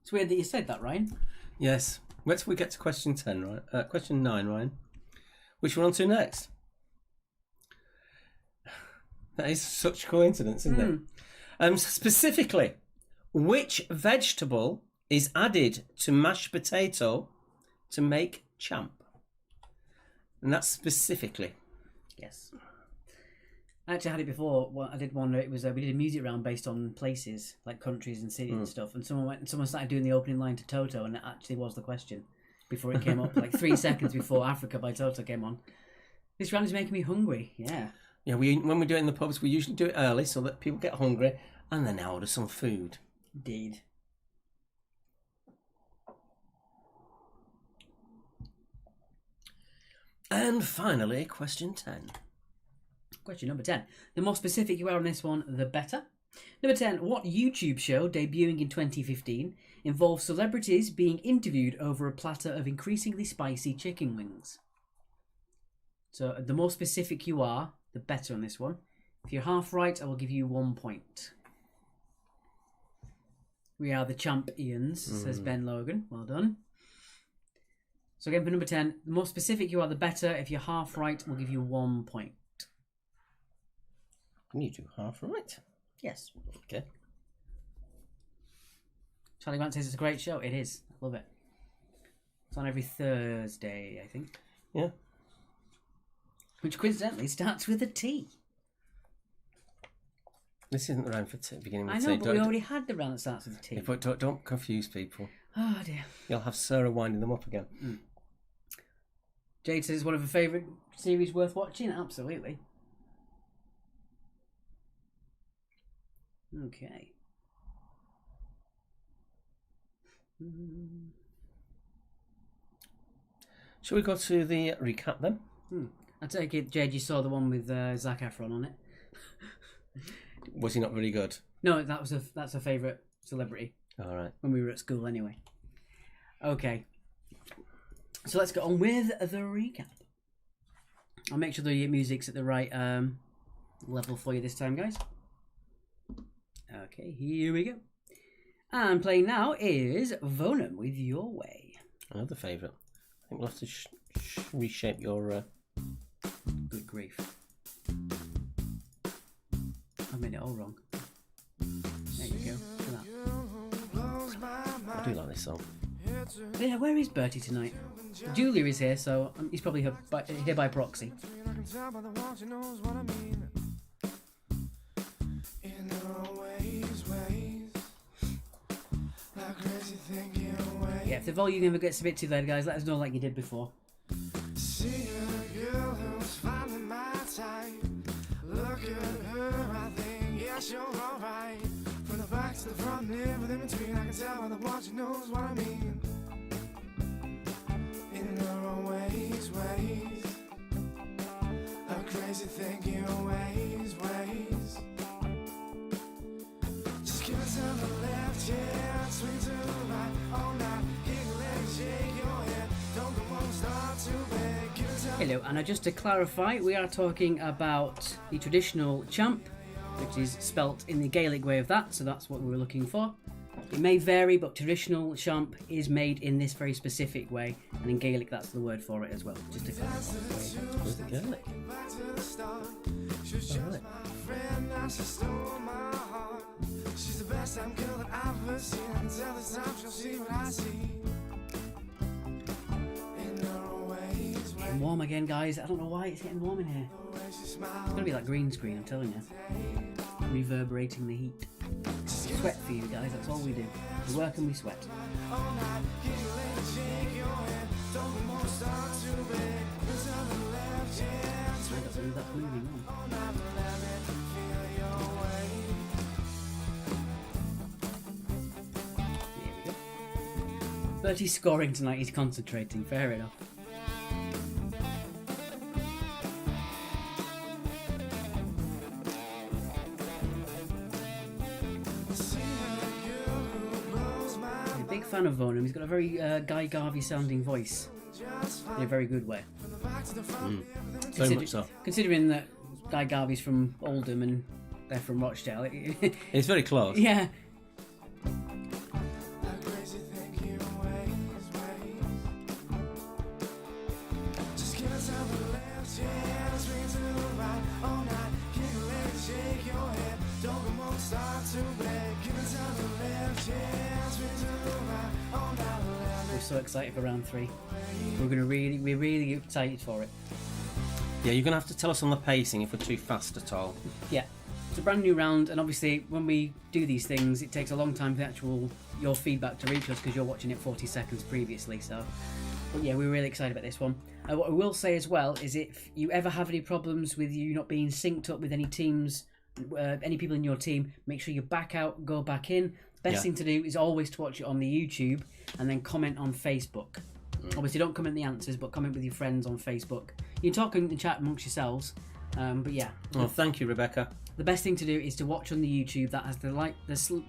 It's weird that you said that, Ryan. Yes. Wait till we get to question 10, right? Question 9, Ryan. Which we're on to next. That is such coincidence, isn't it? Specifically, which vegetable is added to mashed potato to make champ? And that's specifically. Yes. I actually had it before. Well, I did one. It was we did a music round based on places like countries and cities and stuff. And someone started doing the opening line to Toto, and it actually was the question before it came up. Like 3 seconds before Africa by Toto came on. This round is making me hungry. Yeah. Yeah. When we do it in the pubs, we usually do it early so that people get hungry and then order some food. Indeed. And finally, question 10. Question number 10. The more specific you are on this one, the better. Number 10. What YouTube show, debuting in 2015, involves celebrities being interviewed over a platter of increasingly spicy chicken wings? So the more specific you are, the better on this one. If you're half right, I will give you 1 point. We are the champions, says Ben Logan. Well done. So again, for number 10, the more specific you are, the better. If you're half right, we'll give you 1 point. Can you do half right? Yes. Okay. Charlie Grant says it's a great show. It is. I love it. It's on every Thursday, I think. Yeah. Which coincidentally starts with a T. This isn't the round for beginning with I T. know, but we already had the round that starts with a T. But don't confuse people. Oh dear. You'll have Sarah winding them up again. Jade says it's one of her favourite series worth watching. Absolutely. Okay. Shall we go to the recap then? I take it, Jade, you saw the one with Zac Efron on it. Was he not very good? No, that's her favourite celebrity All right. when we were at school anyway. Okay. So let's get on with the recap. I'll make sure the music's at the right level for you this time, guys. Okay, here we go. And playing now is Vonum with Your Way. Another favourite. I think we'll have to reshape your... Good grief. I made it all wrong. There you go. Look at I do like this song. that. Yeah, where is Bertie tonight? Julia is here, so he's probably here by proxy. Yeah, if the volume ever gets a bit too loud, guys, let us know like you did before. See a girl who's finally my type. Look at her, I think, yes, you're alright. From the back to the front, never in between. I can tell by the watch, she knows what I mean. In her own ways, a crazy thinking ways. Just give it to the left, yeah, swing to the right, all night. Giggle and shake your head, don't go on, start to beg. Give it to Hello, Anna. Just to clarify, we are talking about the traditional champ, which is spelt in the Gaelic way of that, so that's what we were looking for. It may vary, but traditional champ is made in this very specific way, and in Gaelic that's the word for it as well, just to clarify. Where's the Gaelic? back to the start. She was just my friend, now she stole my heart. She's the best damn girl that I've ever seen. I can tell this time she'll see what I see. In her ways, Getting warm again, guys. I don't know why it's getting warm in here. the way she It's smiles. gonna be like green screen, I'm telling you. Reverberating the heat. Sweat for you guys, that's all we do. We work and we sweat. All night, giggle and shake your head. Don't go more, start to beg. Give it to the left, yeah, I don't believe that's moving on. all night, let me feel your way. Here we go. Bertie's scoring tonight, he's concentrating, fair enough. I'm a big fan of Vonum, he's got a very Guy Garvey sounding voice. In a very good way. Very much so. Considering that Guy Garvey's from Oldham and they're from Rochdale. It's very close. Yeah. Crazy thinking ways. Just give it to the left, yeah, swing to the right, all night, giggle and shake your head. Don't come on, start to beg. Give it to the left, yeah, swing to the right, all night, We're so excited for round 3. We're really excited for it. Yeah, you're going to have to tell us on the pacing if we're too fast at all. Yeah. It's a brand new round, and obviously when we do these things, it takes a long time for your feedback to reach us because you're watching it 40 seconds previously. So, but yeah, we're really excited about this one. What I will say as well is if you ever have any problems with you not being synced up with any teams, any people in your team, make sure you back out, go back in. Best Yeah. thing to do is always to watch it on the YouTube and then comment on Facebook. Obviously, don't comment the answers, but comment with your friends on Facebook. You can talk in the chat amongst yourselves. But yeah, Oh, thank you, Rebecca. the best thing to do is to watch on the YouTube. That has the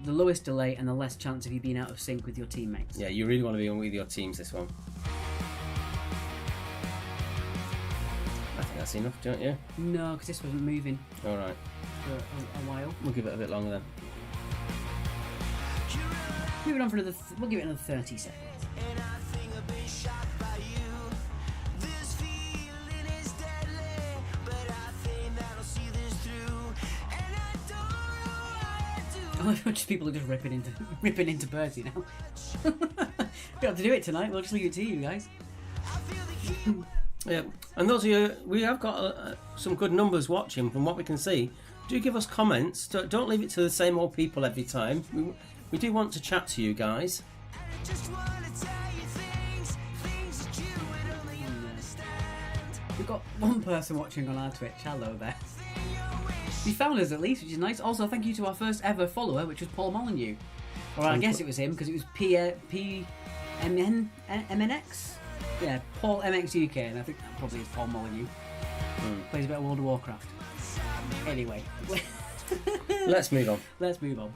lowest delay and the less chance of you being out of sync with your teammates. Yeah, you really want to be on with your teams this one. I think that's enough, don't you? No, because this wasn't moving All right. for a while. We'll give it a bit longer then. Moving on for another. We'll give it another 30 seconds. And I think I've been shot by you. This feeling is deadly, but I think that I'll see this through. And I don't know why I do. I love just people are just ripping into Bertie now. We don't have to do it tonight. We'll just leave it to you guys. I feel the heat. Yeah, and those of you, we have got some good numbers watching from what we can see. Do give us comments. Don't leave it to the same old people every time. We do want to chat to you guys. And I just want to tell you things that you would only understand. We've got one person watching on our Twitch. Hello there. You found us at least, which is nice. Also, thank you to our first ever follower, which was Paul Molyneux. Or I guess it was him because it was MNX. Yeah, Paul MX UK, and I think that probably is Paul Molyneux. Plays a bit of World of Warcraft. Anyway, Let's move on. let's move on.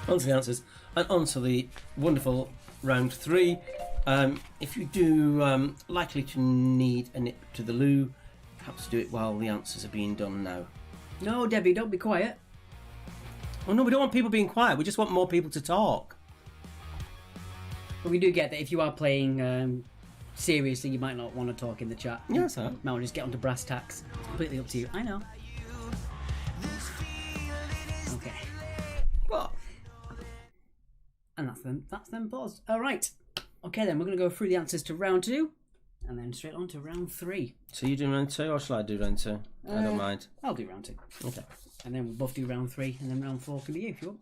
On to the answers and on to the wonderful round 3. If you do likely to need a nip to the loo, perhaps do it while the answers are being done now. No, Debbie, don't be quiet. Oh no, we don't want people being quiet. We just want more people to talk. But we do get that if you are playing seriously, you might not want to talk in the chat. Yes, sir. Might want to just get onto brass tacks. It's completely up to you. I know. Okay. What? And that's them paused. All right. Okay, then we're going to go through the answers to round 2 and then straight on to round 3. So you do round 2 or shall I do round 2? I don't mind. I'll do round 2. Okay. And then we'll both do round 3 and then round 4 can be you if you want.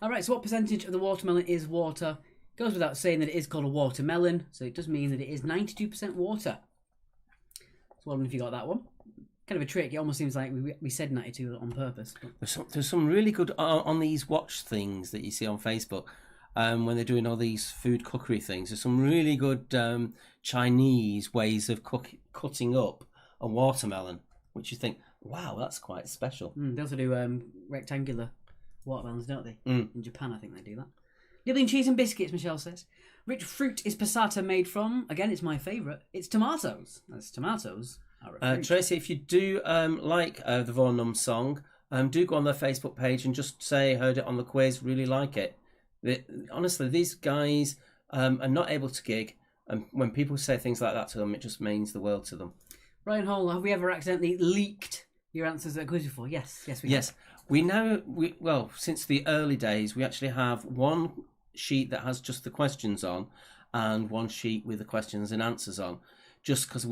All right, so what percentage of the watermelon is water? Goes without saying that it is called a watermelon, so it does mean that it is 92% water. So wondering if you got that one. Kind of a trick. It almost seems like we said 92 on purpose. But... There's some really good on these watch things that you see on Facebook when they're doing all these food cookery things. There's some really good Chinese ways of cutting up a watermelon, which you think, wow, that's quite special. They also do rectangular watermelons, don't they? Mm. In Japan, I think they do that. Nibbling cheese and biscuits, Michelle says. Which fruit is passata made from? Again, it's my favourite. It's tomatoes. That's tomatoes. Tracy, if you do like the Vornum song, do go on their Facebook page and just say heard it on the quiz, really like it. Honestly, these guys are not able to gig, and when people say things like that to them, it just means the world to them. Ryan Hall, have we ever accidentally leaked your answers at quiz before? Yes, we Yes, have. we now, since the early days, we actually have one sheet that has just the questions on and one sheet with the questions and answers on. Just because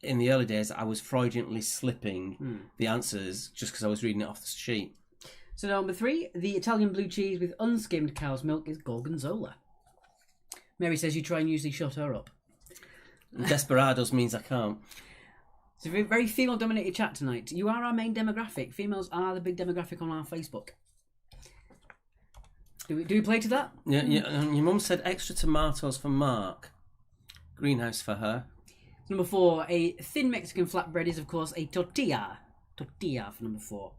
in the early days, I was fraudulently slipping the answers just because I was reading it off the sheet. So number 3, the Italian blue cheese with unskimmed cow's milk is Gorgonzola. Mary says you try and usually shut her up. Desperados means I can't. It's a very female-dominated chat tonight. You are our main demographic. Females are the big demographic on our Facebook. Do we play to that? Yeah. Your mum said extra tomatoes for Mark. Greenhouse for her. Number 4, a thin Mexican flatbread is, of course, a tortilla. Tortilla for number 4.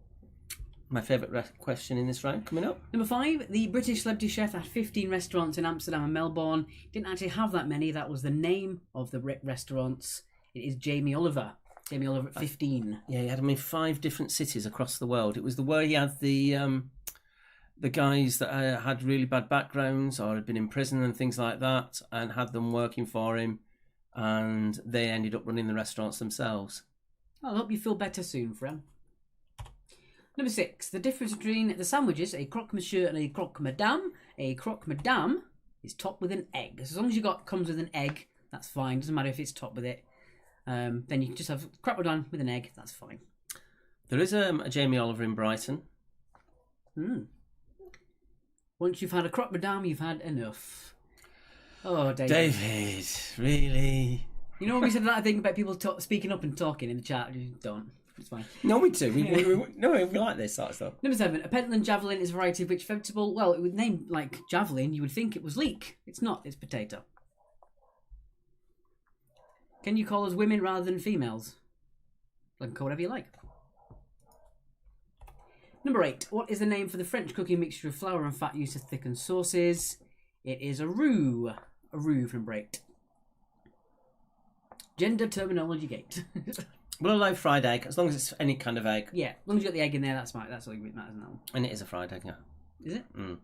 My favourite question in this round coming up. Number 5, the British celebrity chef had 15 restaurants in Amsterdam and Melbourne. Didn't actually have that many. That was the name of the restaurants. It is Jamie Oliver. Jamie Oliver at 15. Yeah, he had them in 5 different cities across the world. It was the where he had the guys that had really bad backgrounds or had been in prison and things like that, and had them working for him, and they ended up running the restaurants themselves. I hope you feel better soon, friend. Number 6, the difference between the sandwiches, a croque monsieur and a croque madame. A croque madame is topped with an egg. So as long as comes with an egg, that's fine. Doesn't matter if it's topped with it. Then you can just have croque madame with an egg. That's fine. There is a Jamie Oliver in Brighton. Once you've had a croque madame, you've had enough. Oh, David, really? You know when we said that thing about people speaking up and talking in the chat? You don't. It's fine. No, we do. We like this sort of stuff. Number 7, a Pentland javelin is a variety of which vegetable? Well, it would name like javelin, you would think it was leek. It's not, it's potato. Can you call us women rather than females? You can call whatever you like. Number 8. What is the name for the French cooking mixture of flour and fat used to thicken sauces? It is a roux. A roux for number 8. Gender terminology gate. We'll allow fried egg, as long as it's any kind of egg. Yeah, as long as you got the egg in there, that's fine. That's all that matters in that one. And it is a fried egg, yeah. Is it? Mm.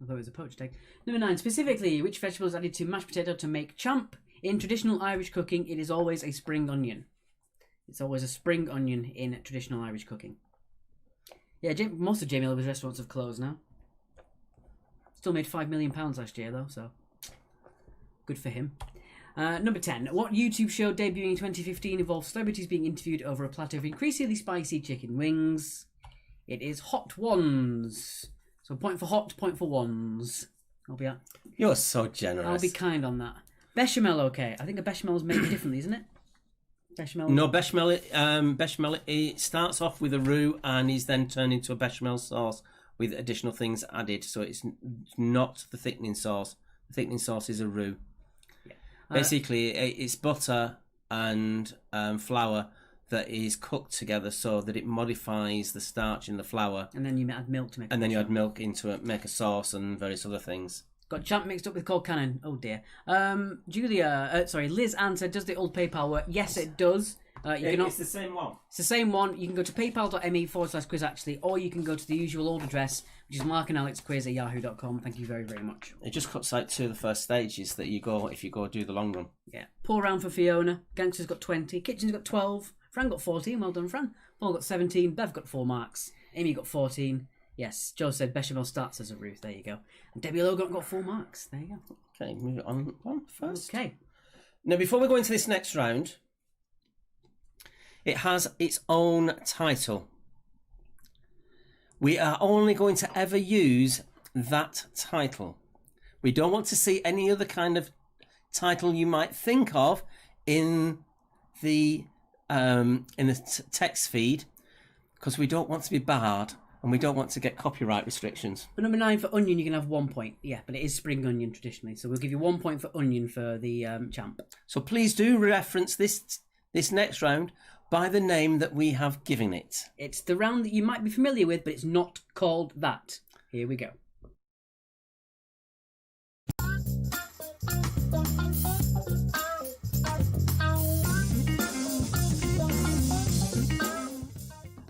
Although it was a poached egg. Number 9. Specifically, which vegetable is added to mashed potato to make champ? In traditional Irish cooking, it is always a spring onion. It's always a spring onion in traditional Irish cooking. Yeah, most of Jamie Oliver's restaurants have closed now. Still made £5 million last year, though, so good for him. Number 10. What YouTube show debuting in 2015 involves celebrities being interviewed over a platter of increasingly spicy chicken wings? It is Hot Ones. So point for hot, point for ones. You're so generous. I'll be kind on that. Bechamel, okay. I think a bechamel is made differently, isn't it? Bechamel. No, bechamel. Bechamel. It starts off with a roux and is then turned into a bechamel sauce with additional things added. So it's not the thickening sauce. The thickening sauce is a roux. Yeah. Basically, it's butter and flour that is cooked together so that it modifies the starch in the flour. And then you add milk to make. And then you add milk into it, make a sauce and various other things. Got champ mixed up with cold cannon. Oh dear. Liz answered, does the old PayPal work? Yes, it does. It's the same one. It's the same one. You can go to paypal.me/quiz actually, or you can go to the usual old address, which is markandalexquiz@yahoo.com. Thank you very, very much. It just cuts out to the first stages that you go if you go do the long run. Yeah. Pour round for Fiona. Gangster's got 20. Kitchen's got 12. Fran got 14. Well done, Fran. Paul got 17. Bev got 4 marks. Amy got 14. Yes, Joe said bechamel starts as a roux. There you go. And Debbie Logan got 4 marks. There you go. Okay, move it on first. Okay. Now, before we go into this next round, it has its own title. We are only going to ever use that title. We don't want to see any other kind of title you might think of in the text feed, because we don't want to be barred. And we don't want to get copyright restrictions. For number 9 for onion, you can have 1 point. Yeah, but it is spring onion traditionally. So we'll give you 1 point for onion for the champ. So please do reference this next round by the name that we have given it. It's the round that you might be familiar with, but it's not called that. Here we go.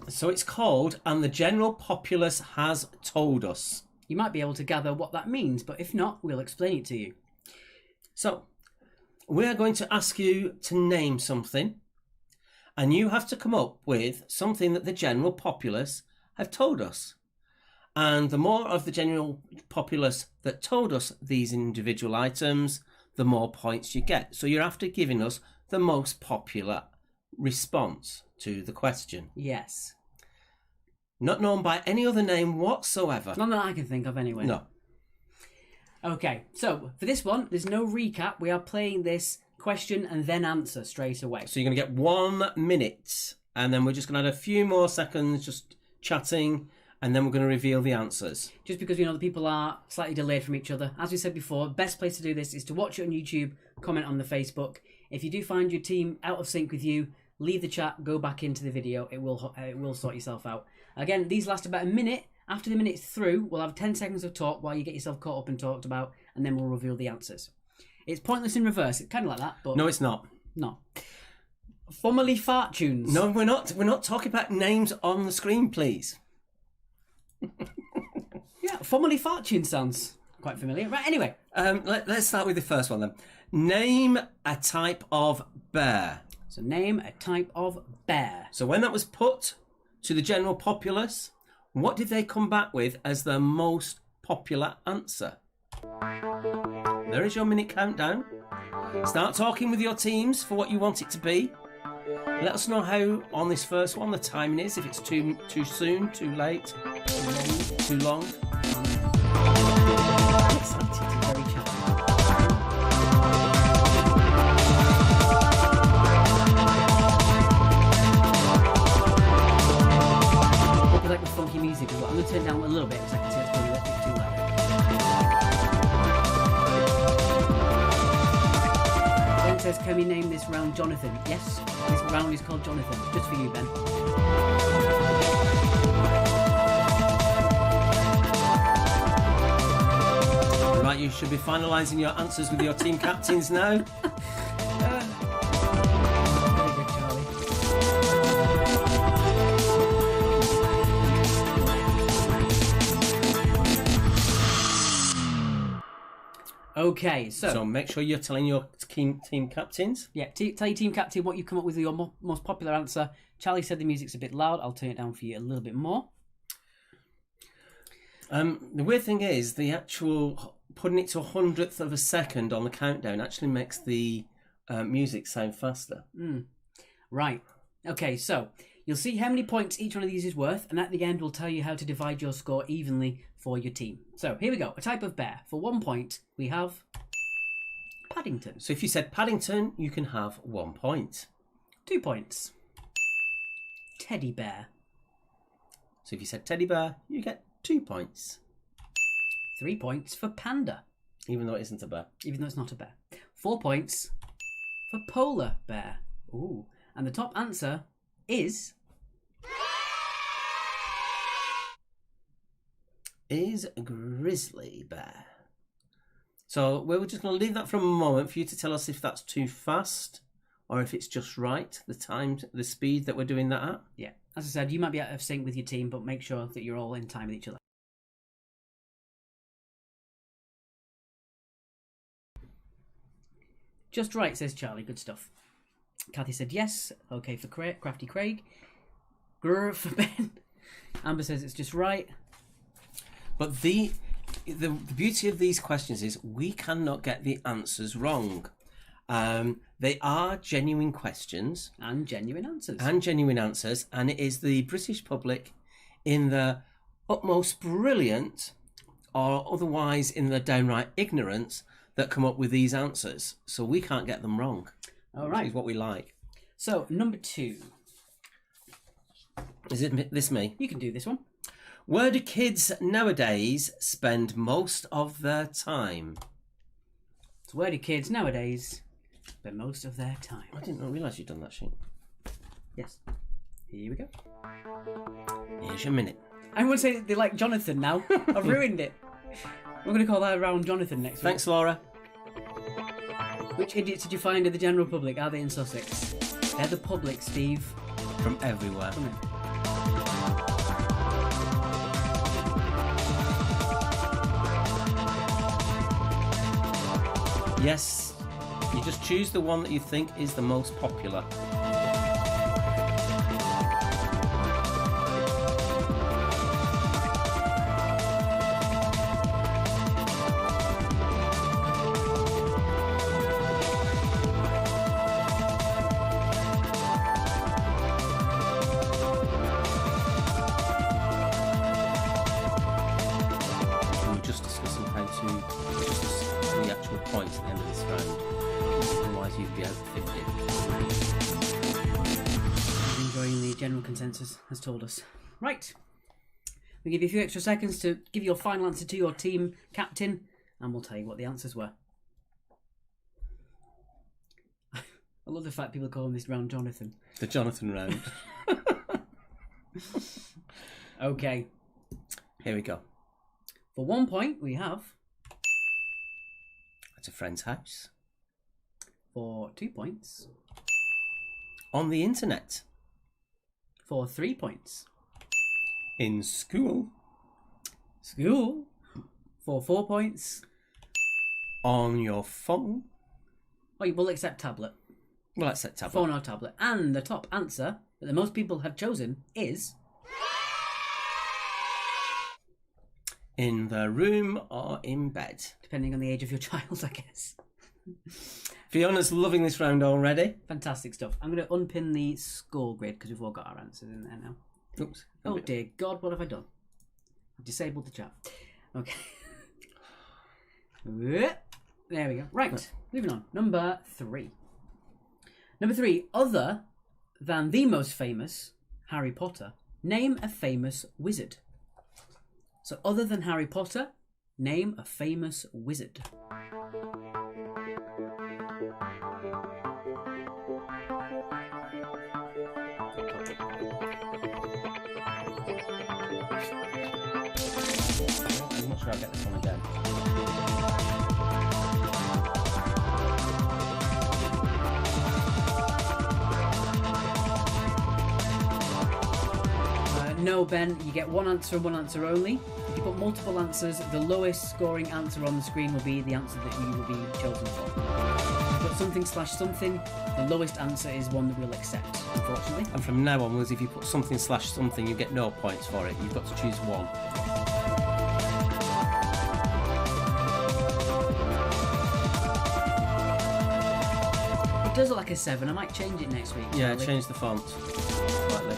So it's called And the General Populace Has Told Us. You might be able to gather what that means, but if not, we'll explain it to you. So, we are going to ask you to name something, and you have to come up with something that the general populace have told us. And the more of the general populace that told us these individual items, the more points you get. So you're after giving us the most popular response to the question. Yes. Not known by any other name whatsoever. None that I can think of anyway. No. Okay, so for this one, there's no recap. We are playing this question and then answer straight away. So you're going to get 1 minute, and then we're just going to add a few more seconds just chatting, and then we're going to reveal the answers. Just because we know the people are slightly delayed from each other. As we said before, best place to do this is to watch it on YouTube, comment on the Facebook. If you do find your team out of sync with you, leave the chat, go back into the video. It will sort yourself out. Again, these last about a minute. After the minute's through, we'll have 10 seconds of talk while you get yourself caught up and talked about, and then we'll reveal the answers. It's pointless in reverse. It's kind of like that, but No, it's not. no. Formerly fart tunes. No, we're not. We're not talking about names on the screen, please. Yeah, formerly fart tunes sounds quite familiar. Right, anyway. Let's start with the first one then. Name a type of bear. So name a type of bear. So when that was put to the general populace, what did they come back with as the most popular answer? There is your minute countdown. Start talking with your teams for what you want it to be. Let us know how on this first one the timing is, if it's too soon, too late, too long. I'm excited. It's very chatty. Like the funky music as well. I'm going to turn it down a little bit because I can see it's probably a bit too loud. Then says, can we name this round Jonathan. Yes, this round is called Jonathan. Just for you, Ben. Right, you should be finalising your answers with your team captains now. Very good, Charlie. Okay, So make sure you're telling your team captains. yeah, tell your team captain what you come up with your most popular answer. Charlie said the music's a bit loud. I'll turn it down for you a little bit more. The weird thing is the actual putting it to 100th of a second on the countdown actually makes the music sound faster. Right. Okay, so you'll see how many points each one of these is worth, and at the end we'll tell you how to divide your score evenly for your team. So here we go. A type of bear. For 1 point, we have Paddington. So if you said Paddington, you can have 1 point. 2 points. Teddy bear. So if you said teddy bear, you get 2 points, 3 points for panda, even though it isn't a bear. even though it's not a bear. 4 points for polar bear. Ooh. And the top answer is grizzly bear. So we're just going to leave that for a moment for you to tell us if that's too fast or if it's just right, the speed that we're doing that at. Yeah. As I said, you might be out of sync with your team, but make sure that you're all in time with each other. Just right, says Charlie. Good stuff. Kathy said yes. Okay for Crafty Craig. Grr for Ben. Amber says it's just right. But the beauty of these questions is we cannot get the answers wrong. They are genuine questions. And genuine answers. And it is the British public in the utmost brilliant or otherwise in the downright ignorance that come up with these answers. So we can't get them wrong. All right. Which is what we like. So, number 2. Is it this me? You can do this one. Where do kids nowadays spend most of their time? So where do kids nowadays spend most of their time? I didn't realise you'd done that sheet. Yes. Here we go. Here's your minute. I want to say they like Jonathan now. I've ruined it. We're going to call that round Jonathan next week. Thanks, Laura. Which idiots did you find in the general public? Are they in Sussex? They're the public, Steve. From everywhere. Come in. Yes, you just choose the one that you think is the most popular. We were just discussing how to discuss the actual points at the end of this round. Otherwise, you'd be out of 50. Enjoying the general consensus has told us. Right. We'll give you a few extra seconds to give your final answer to your team captain, and we'll tell you what the answers were. I love the fact people call this round Jonathan. The Jonathan round. Okay. Here we go. For 1 point, we have. At a friend's house. For 2 points. On the internet. For 3 points. In school. School. For 4 points. On your phone. Oh, we'll accept tablet. Well, that's that tablet. Phone or tablet. And the top answer that the most people have chosen is. In the room or in bed. Depending on the age of your child, I guess. Fiona's loving this round already. Fantastic stuff. I'm going to unpin the score grid because we've all got our answers in there now. Oops. Oh dear God, what have I done? I've disabled the chat. Okay. There we go. Right, moving on. Number 3. Number 3. Other than the most famous Harry Potter, name a famous wizard. So other than Harry Potter, name a famous wizard. I'm not sure I'll get this one again. No, Ben, you get one answer and one answer only. If you put multiple answers, the lowest scoring answer on the screen will be the answer that you will be chosen for. If you put something slash something, the lowest answer is one that we'll accept, unfortunately. And from now onwards, if you put something slash something, you get no points for it. You've got to choose one. It does look like a 7. I might change it next week. Yeah, Charlie. change the font slightly.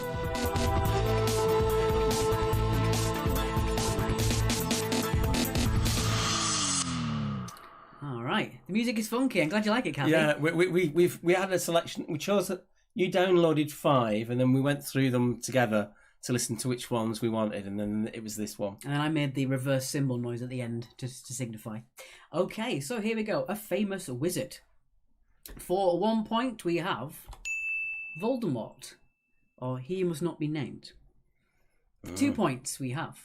All right. The music is funky. I'm glad you like it, Kathy. Yeah, we had a selection. We chose that you downloaded 5, and then we went through them together to listen to which ones we wanted, and then it was this one. And then I made the reverse symbol noise at the end just to signify. Okay, so here we go. A famous wizard. For 1 point, we have Voldemort, or He Must Not Be Named. For 2 points, we have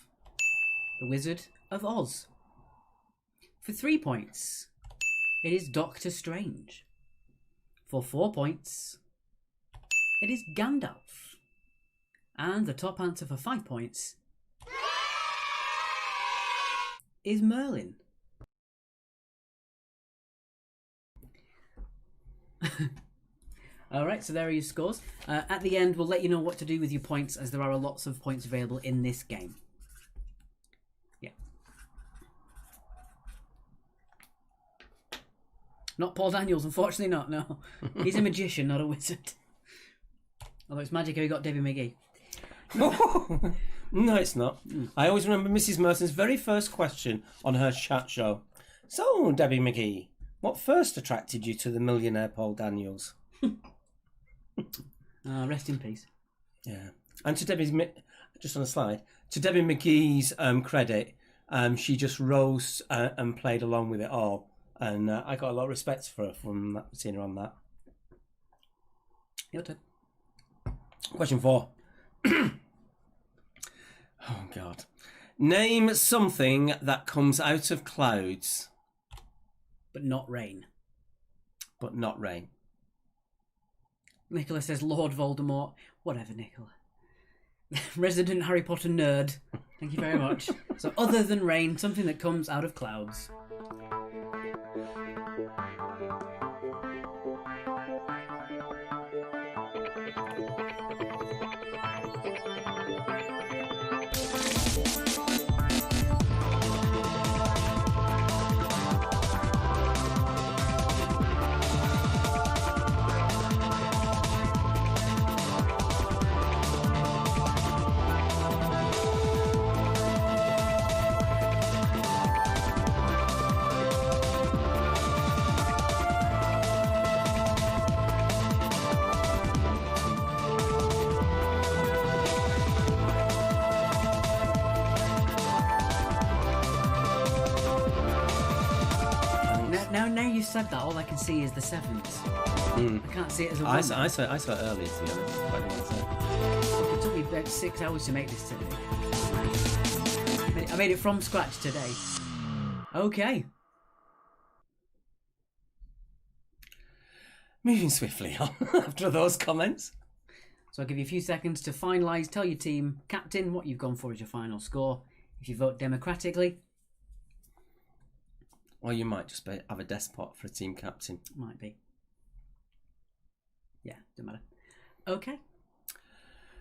the Wizard of Oz. For 3 points, it is Doctor Strange. For 4 points, it is Gandalf. And the top answer for 5 points is Merlin. Alright, so there are your scores. At the end, we'll let you know what to do with your points, as there are lots of points available in this game. Yeah. Not Paul Daniels, unfortunately not, no. He's a magician, not a wizard. Although it's magic how he got Debbie McGee. No, it's not. I always remember Mrs. Merton's very first question on her chat show. So, Debbie McGee, what first attracted you to the millionaire Paul Daniels? Rest in peace. Yeah. And to Debbie's, just on a slide, to Debbie McGee's credit, she just rose and played along with it all. And I got a lot of respect for her from seeing her on that. Your turn. Question 4. Oh, God. Name something that comes out of clouds, But not rain. but not rain. Nicola says Lord Voldemort. Whatever, Nicola. Resident Harry Potter nerd. Thank you very much. So other than rain, something that comes out of clouds. Now you said that, all I can see is the 7s. I can't see it as a 1. I saw it earlier, to be honest. Quite a while ago. It took me about 6 hours to make this today. I made it from scratch today. Okay. Moving swiftly on after those comments. So I'll give you a few seconds to finalise. Tell your team captain what you've gone for as your final score. If you vote democratically, Or you might just have a despot for a team captain. might be. Yeah, doesn't matter. Okay.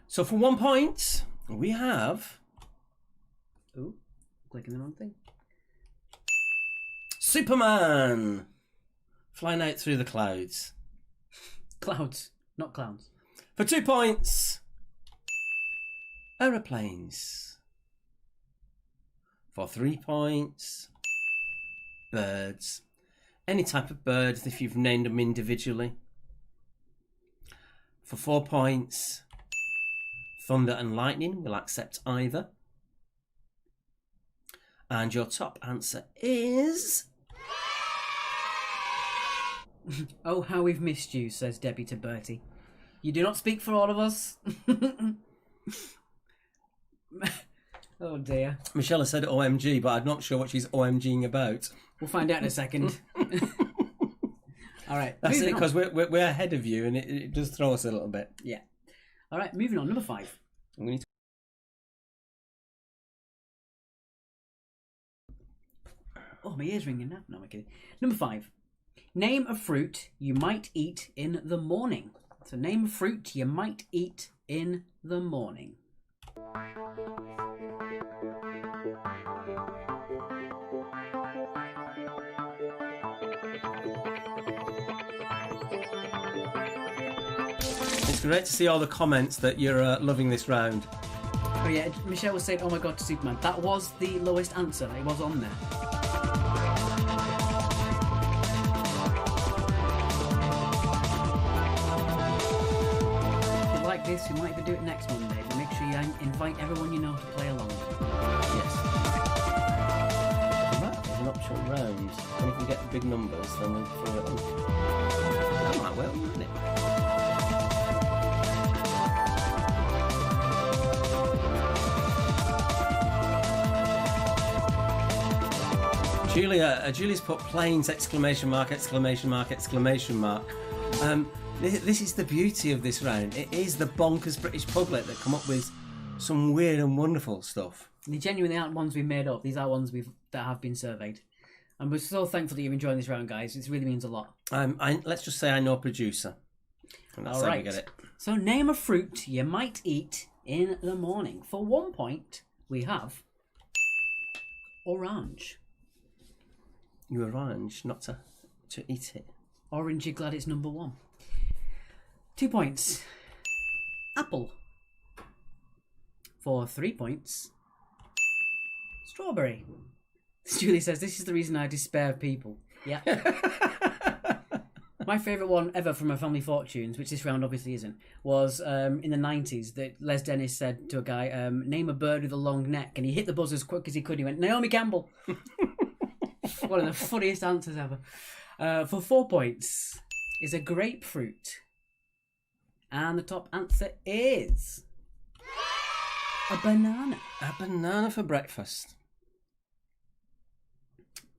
So for 1 point, we have Ooh, clicking the wrong thing. Superman flying out through the clouds. Clouds, not clowns. For 2 points, aeroplanes. For 3 points, birds. Any type of bird if you've named them individually. For 4 points, thunder and lightning. We'll accept either. And your top answer is... Oh, how we've missed you, says Debbie to Bertie. You do not speak for all of us. Oh dear. Michelle has said OMG, but I'm not sure what she's OMGing about. We'll find out in a second. All right. That's moving it, on. because we're ahead of you, and it does throw us a little bit. Yeah. All right, moving on. Number 5. We need to... Oh, my ear's ringing now. No, I'm kidding. Number 5. Name a fruit you might eat in the morning. So name a fruit you might eat in the morning. It's great to see all the comments that you're loving this round. Oh yeah, Michelle was saying, "Oh my God, to Superman." That was the lowest answer. It was on there. If you like this, you might even do it next Monday. But make sure you invite everyone you know to play along. Yes. That is an optional round, and if we get big numbers, then we'll throw it in. That might well, wouldn't it? Julia's put planes, exclamation mark. This is the beauty of this round. It is the bonkers British public that come up with some weird and wonderful stuff. They genuinely aren't ones we've made up. These are ones that have been surveyed. And we're so thankful that you're enjoying this round, guys. It really means a lot. Let's just say I know a producer. And that's All how right. we get it. So name a fruit you might eat in the morning. For 1 point, we have orange. You orange, not to eat it. Orange, you're glad it's number 1. 2 points. Apple. For 3 points. Strawberry. Julie says, this is the reason I despair of people. Yeah. My favourite one ever from a Family Fortunes, which this round obviously isn't, was in the 90s that Les Dennis said to a guy, name a bird with a long neck, and he hit the buzzer as quick as he could. He went, Naomi Campbell. One of the funniest answers ever. For 4 points is a grapefruit. And the top answer is a banana. A banana for breakfast.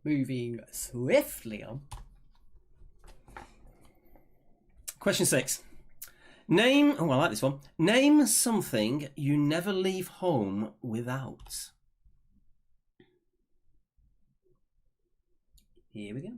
Moving swiftly on. Question 6. Name, I like this one. Name something you never leave home without. Here we go.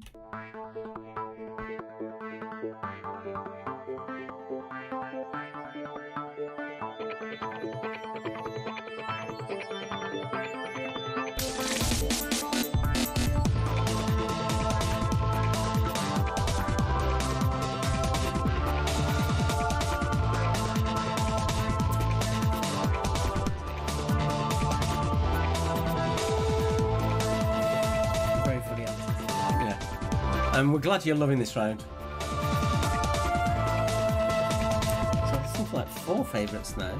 Very funny answer. Yeah. And we're glad you're loving this round. So there's something like 4 favourites now.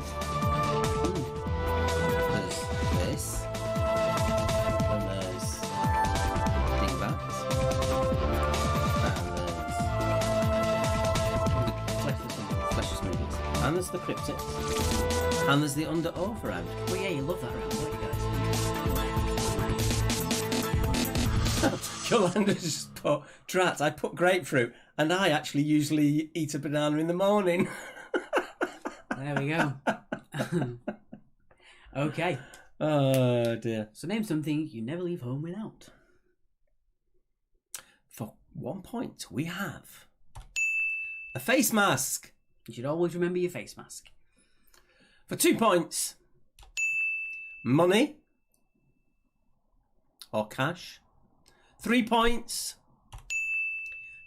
There's this. And there's Dingbats. And there's Fleshless Movies. And there's the Cryptids. And there's the Under Oath round. Well, yeah, you love that round, don't you guys? Yolanda's just put, Drat, I put grapefruit, and I actually usually eat a banana in the morning. There we go. Okay. Oh dear. So name something you never leave home without. For 1 point, we have a face mask. You should always remember your face mask. For 2 points, money or cash. 3 points,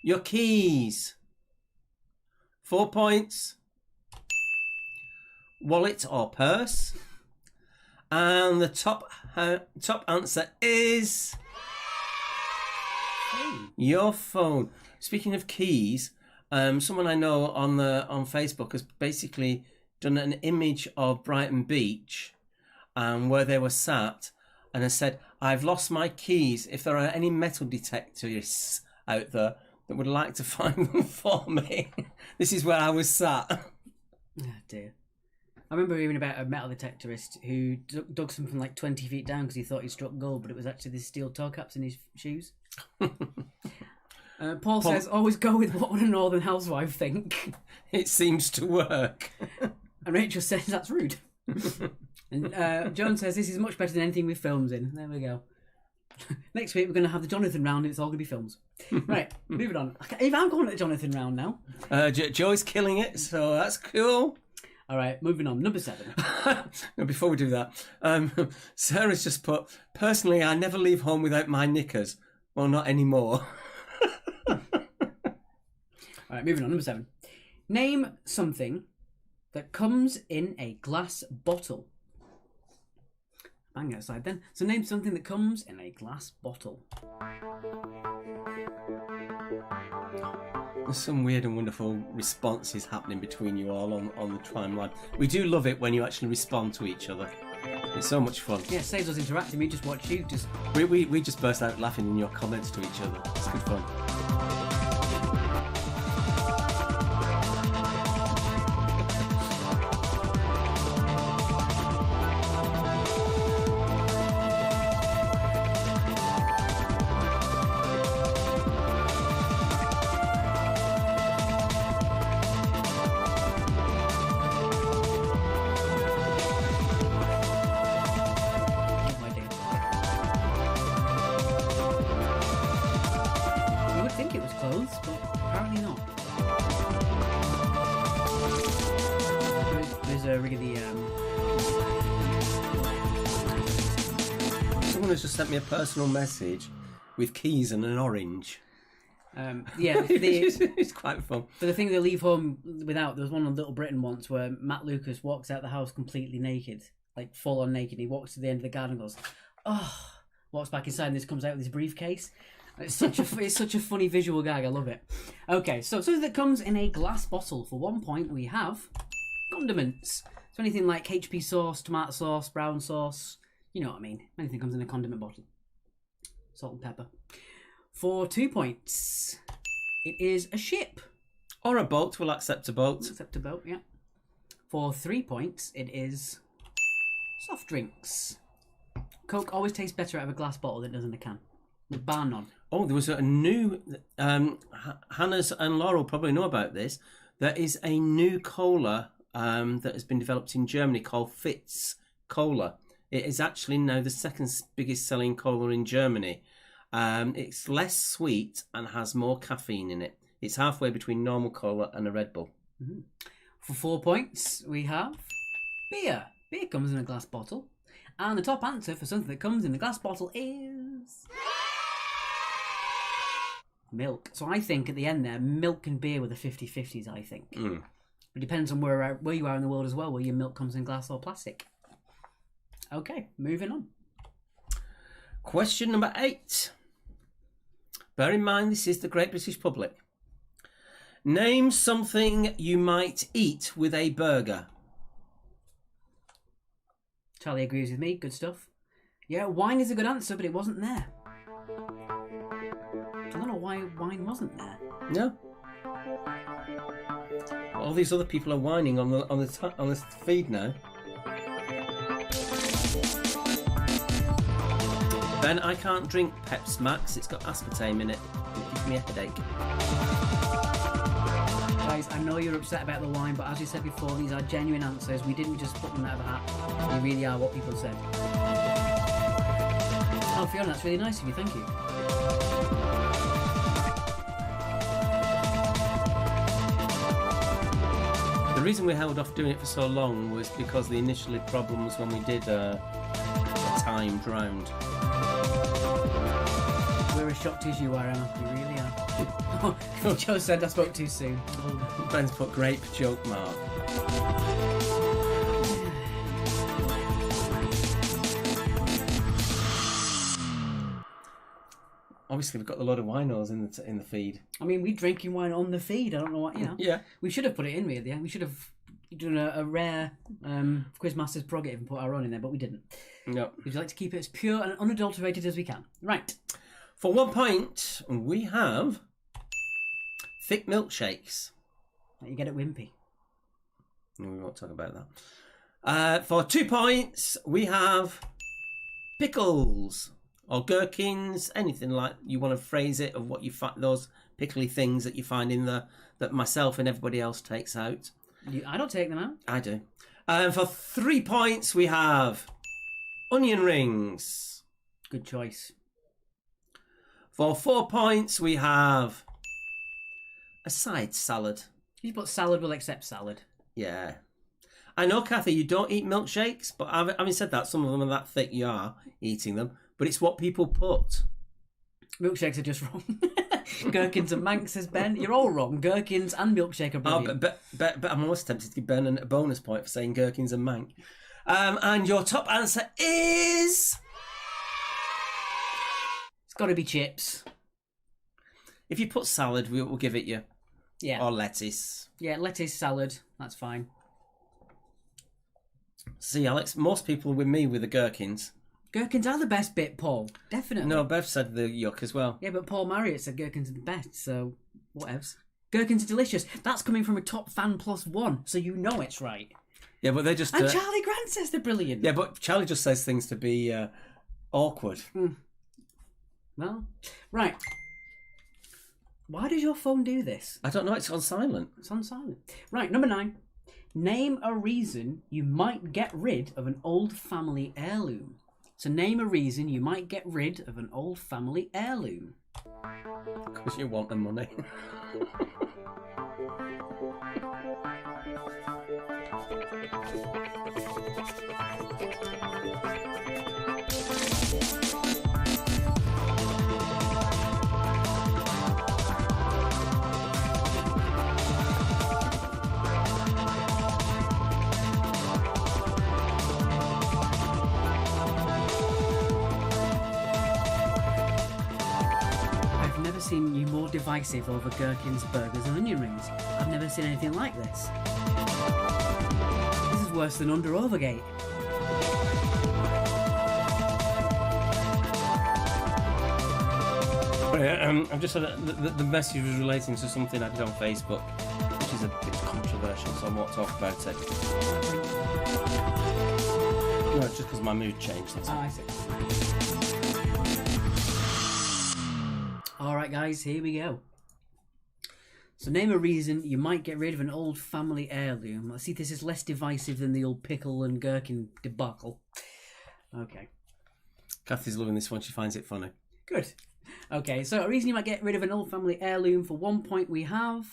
your keys. 4 points, wallet or purse. And the top answer is your phone. Speaking of keys, someone I know on Facebook has basically done an image of Brighton Beach and where they were sat, and has said, I've lost my keys. If there are any metal detectorists out there, that would like to find them for me. This is where I was sat. Oh dear. I remember hearing about a metal detectorist who dug something like 20 feet down because he thought he struck gold, but it was actually the steel toe caps in his shoes. Paul says, always go with what would a Northern housewife think. It seems to work. And Rachel says, that's rude. And Joan says, this is much better than anything with films in. There we go. Next week, we're going to have the Jonathan round, and it's all going to be films. Right, moving on. Even I'm going to the Jonathan round now. Joy's killing it, so that's cool. All right, moving on. Number 7. No, before we do that, Sarah's just put, personally, I never leave home without my knickers. Well, not anymore. All right, moving on. Number 7. Name something that comes in a glass bottle. Bang outside then. So name something that comes in a glass bottle. There's some weird and wonderful responses happening between you all on the timeline. We do love it when you actually respond to each other. It's so much fun. Yeah, it saves us interacting. We just watch you. We just burst out laughing in your comments to each other. It's good fun. Someone has just sent me a personal message with keys and an orange. Yeah, it's quite fun. For the thing they leave home without, there was one on Little Britain once where Matt Lucas walks out the house completely naked, like full on naked. He walks to the end of the garden and goes, oh, walks back inside and this comes out with his briefcase. It's such a funny visual gag. I love it. Okay, so something that comes in a glass bottle. For 1 point, we have condiments. So anything like HP sauce, tomato sauce, brown sauce, you know what I mean. Anything comes in a condiment bottle. Salt and pepper. For 2 points, it is a ship. Or a boat. We'll accept a boat. Accept a boat, yeah. For 3 points, it is soft drinks. Coke always tastes better out of a glass bottle than it does in a can. Bar none. Oh, there was a new... Hannah's and Laura will probably know about this. There is a new cola that has been developed in Germany called Fitz Cola. It is actually now the second biggest selling cola in Germany. It's less sweet and has more caffeine in it. It's halfway between normal cola and a Red Bull. Mm-hmm. For 4 points, we have beer. Beer comes in a glass bottle. And the top answer for something that comes in the glass bottle is... milk. So I think at the end there, milk and beer were the 50-50s, I think. Mm. It depends on where you are in the world as well, where your milk comes in glass or plastic. Okay, moving on. Question number 8. Bear in mind, this is the Great British Public. Name something you might eat with a burger. Charlie agrees with me. Good stuff. Yeah, wine is a good answer, but it wasn't there. I don't know why wine wasn't there. No. All these other people are whining on the feed now. Ben, I can't drink Pepsi Max. It's got aspartame in it. It gives me a headache. Guys, I know you're upset about the wine, but as you said before, these are genuine answers. We didn't just put them out of a hat. They really are what people said. Oh, Fiona, that's really nice of you. Thank you. The reason we held off doing it for so long was because the initial problems when we did a timed round. We're as shocked as you are, Emma. We really are. Oh, Joe said I spoke too soon. Ben's put grape joke mark. Obviously, we've got a lot of winos in the feed. I mean, we're drinking wine on the feed. I don't know what, you know. Yeah. We should have put it in really. We should have done a rare Quizmaster's prerogative and put our own in there, but we didn't. No. We'd like to keep it as pure and unadulterated as we can. Right. For 1 point, we have thick milkshakes. You get it wimpy. No, we won't talk about that. For 2 points, we have pickles or gherkins, anything like you want to phrase it, of what you find, those pickly things that you find in there that myself and everybody else takes out. I don't take them out. I do. For 3 points, we have onion rings. Good choice. For 4 points, we have a side salad. You put salad, we'll accept salad. Yeah. I know, Kathy, you don't eat milkshakes, but having said that, some of them are that thick you are eating them, but it's what people put. Milkshakes are just wrong. Gherkins and Manx, says Ben. You're all wrong. Gherkins and milkshake are brilliant. But I'm almost tempted to give Ben a bonus point for saying gherkins and mank. And your top answer is... It's got to be chips. If you put salad, we'll give it you. Yeah. Or lettuce. Yeah, lettuce, salad. That's fine. See, Alex, most people with me with the gherkins. Gherkins are the best bit, Paul. Definitely. No, Bev said the yuck as well. Yeah, but Paul Marriott said gherkins are the best, so whatevs. Gherkins are delicious. That's coming from a top fan +1, so you know it's right. Yeah, but they just... And Charlie Grant says they're brilliant. Yeah, but Charlie just says things to be awkward. Well, right. Why does your phone do this? I don't know, it's on silent. It's on silent. Right, number 9. Name a reason you might get rid of an old family heirloom. So name a reason you might get rid of an old family heirloom. Because you want the money. Seen you more divisive over gherkins, burgers and onion rings. I've never seen anything like this. This is worse than Under Overgate. I've just said that the message was relating to something I did on Facebook, which is a bit controversial, so I won't talk about it. No, it's just because my mood changed. That's all. I see. Alright guys, here we go. So name a reason you might get rid of an old family heirloom. Let's see if this is less divisive than the old pickle and gherkin debacle. Okay. Kathy's loving this one, she finds it funny. Good. Okay, so a reason you might get rid of an old family heirloom. For 1 point we have...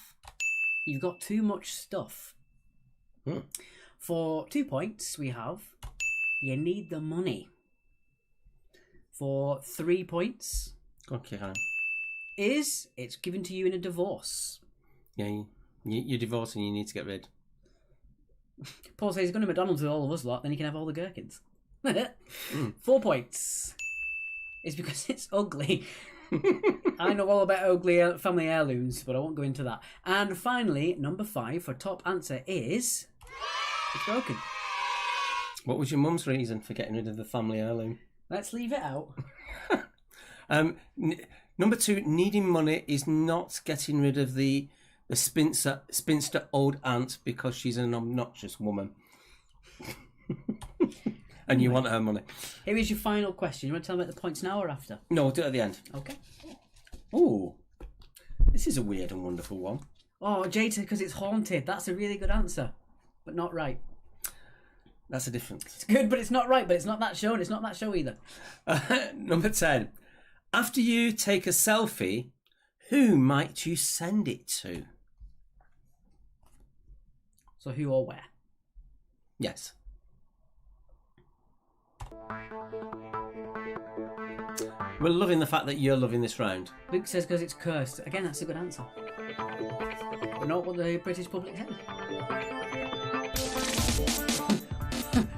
You've got too much stuff. For 2 points we have... You need the money. For 3 points... Okay, Hannah. Is it's given to you in a divorce. Yeah, you're divorcing, you need to get rid. Paul says he's going to McDonald's with all of us lot, then he can have all the gherkins. 4 points. It's because it's ugly. I know all about ugly family heirlooms, but I won't go into that. And finally, number 5 for top answer is... It's broken. What was your mum's reason for getting rid of the family heirloom? Let's leave it out. Number 2, needing money is not getting rid of the spinster old aunt because she's an obnoxious woman. And you want her money. Here is your final question. You want to tell me about the points now or after? No, we'll do it at the end. Okay. Ooh, this is a weird and wonderful one. Oh, Jada, because it's haunted. That's a really good answer, but not right. That's a difference. It's good, but it's not right. But it's not that show, and it's not that show either. Number 10. After you take a selfie, who might you send it to? So who or where? Yes. We're loving the fact that you're loving this round. Luke says because it's cursed. Again, that's a good answer. But not what the British public said.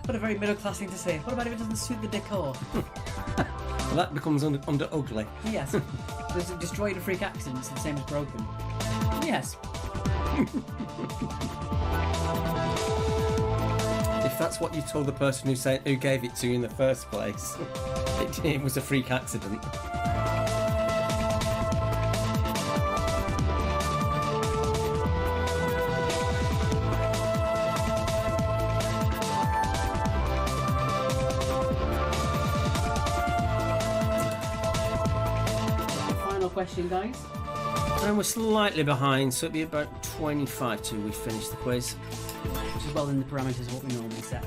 What a very middle class thing to say. What about if it doesn't suit the decor? Well, that becomes under ugly. Yes. There's a destroyed and freak accidents, the same as broken. Yes. If that's what you told the person who gave it to you in the first place, it was a freak accident. question, guys. And we're slightly behind, so it'll be about 25 till we finish the quiz. Which is well in the parameters of what we normally set.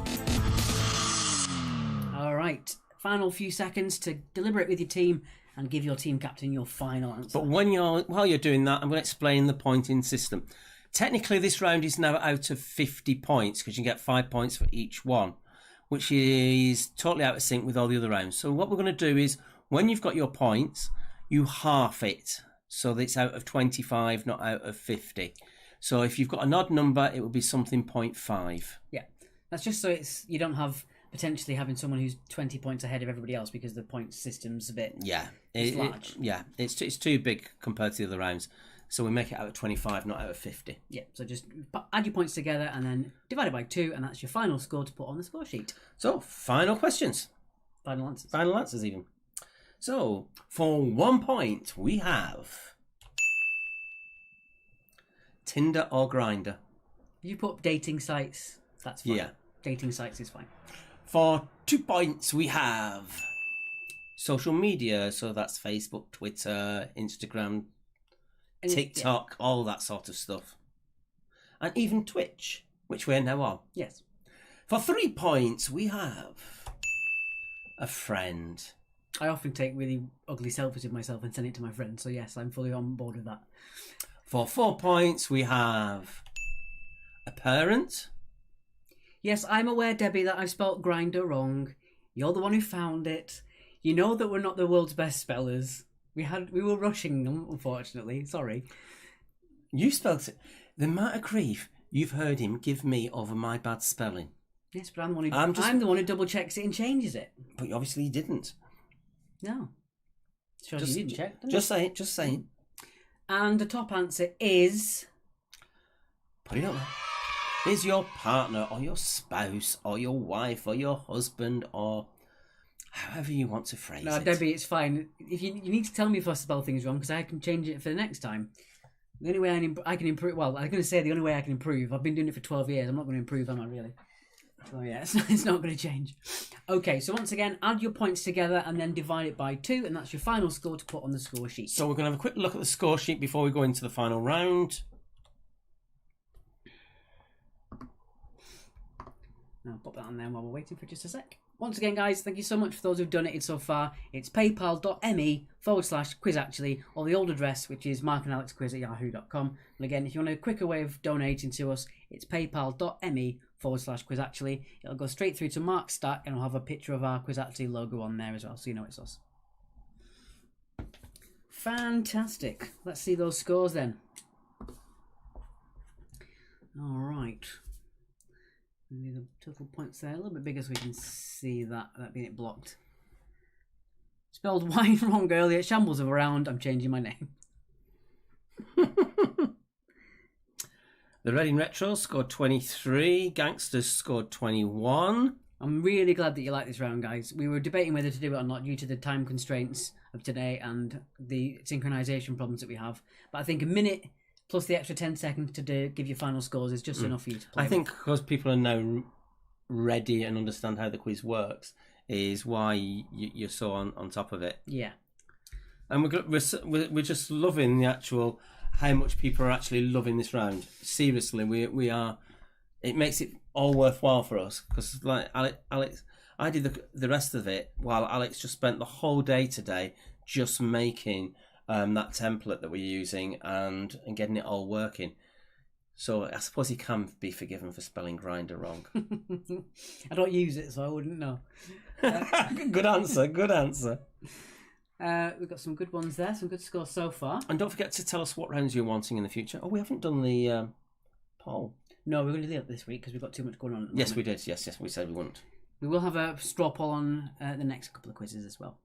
All right. Final few seconds to deliberate with your team and give your team captain your final answer. But while you're doing that, I'm going to explain the pointing system. Technically, this round is now out of 50 points because you can get 5 points for each one, which is totally out of sync with all the other rounds. So what we're going to do is, when you've got your points, you half it so that it's out of 25, not out of 50. So if you've got an odd number, it will be something 0.5. Yeah, that's just so you don't have potentially having someone who's 20 points ahead of everybody else because the point system's a bit large. It's too big compared to the other rounds. So we make it out of 25, not out of 50. Yeah, so just add your points together and then divide it by 2, and that's your final score to put on the score sheet. So, final questions. Final answers. Final answers, even. So, for 1 point, we have Tinder or Grindr. If you put dating sites, that's fine. Yeah. Dating sites is fine. For 2 points, we have social media. So that's Facebook, Twitter, Instagram, TikTok, all that sort of stuff. And even Twitch, which we're now on. Yes. For 3 points, we have a friend. I often take really ugly selfies of myself and send it to my friends. So yes, I'm fully on board with that. For 4 points, we have a parent. Yes, I'm aware, Debbie, that I've spelt Grindr wrong. You're the one who found it. You know that we're not the world's best spellers. We were rushing them, unfortunately. Sorry. You spelled it. The amount of grief you've heard him give me over my bad spelling. Yes, but I'm the one who double checks it and changes it. But obviously you didn't. No. Shows you didn't check. Just saying. And the top answer is... Put it up there. Is your partner or your spouse or your wife or your husband or however you want to phrase it. No, Debbie, it's fine. If you need to tell me if I spell things wrong because I can change it for the next time. The only way I can improve... Well, I'm going to say the only way I can improve. I've been doing it for 12 years. I'm not going to improve, am I, really? So yeah, it's not going to change. Okay, so once again, add your points together and then divide it by 2, and that's your final score to put on the score sheet. So we're going to have a quick look at the score sheet before we go into the final round. I'll pop that on there while we're waiting for just a sec. Once again, guys, thank you so much for those who've donated so far. It's paypal.me/quizactually, or the old address, which is markandalexquiz@yahoo.com. And again, if you want a quicker way of donating to us, it's paypal.me/quizactually. It'll go straight through to Mark's stack, and I'll have a picture of our Quizactually logo on there as well, so you know it's us. Fantastic. Let's see those scores then. All right. Maybe the total points there a little bit bigger so we can see that being blocked. Spelled wine wrong earlier. Shambles of around. I'm changing my name. The Reading Retros scored 23. Gangsters scored 21. I'm really glad that you like this round, guys. We were debating whether to do it or not due to the time constraints of today and the synchronization problems that we have. But I think a minute plus the extra 10 seconds to give your final scores is just enough for you to play. I think because people are now ready and understand how the quiz works is why you're so on top of it. Yeah. And we're just loving the actual how much people are actually loving this round. Seriously, we are. It makes it all worthwhile for us because like Alex, I did the rest of it while Alex just spent the whole day today just making that template that we're using and getting it all working. So I suppose he can be forgiven for spelling Grindr wrong. I don't use it, so I wouldn't know. Good answer. Good answer. We've got some good ones there, some good scores so far. And don't forget to tell us what rounds you're wanting in the future. Oh, we haven't done the poll. No, we're going to do that this week because we've got too much going on. Yes, we did. Yes, we said we wouldn't. We will have a straw poll on the next couple of quizzes as well.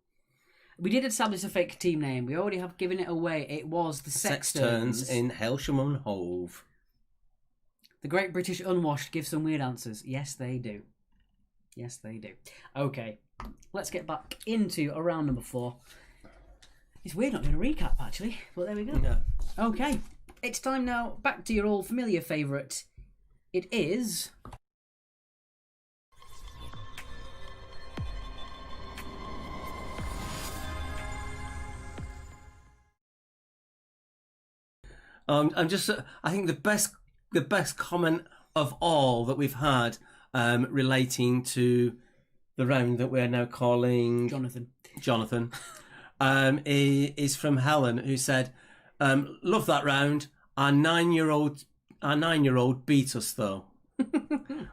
We did establish a fake team name. We already have given it away. It was the Sextons in Helsham and Hove. The Great British Unwashed give some weird answers. Yes, they do. Yes, they do. Okay, let's get back into round number 4. It's weird not doing a recap, actually, but there we go. No. Okay, it's time now. Back to your old familiar favourite. It is... I'm just. I think the best comment of all that we've had relating to the round that we're now calling Jonathan. is from Helen, who said, "Love that round. Our 9-year-old beat us though,"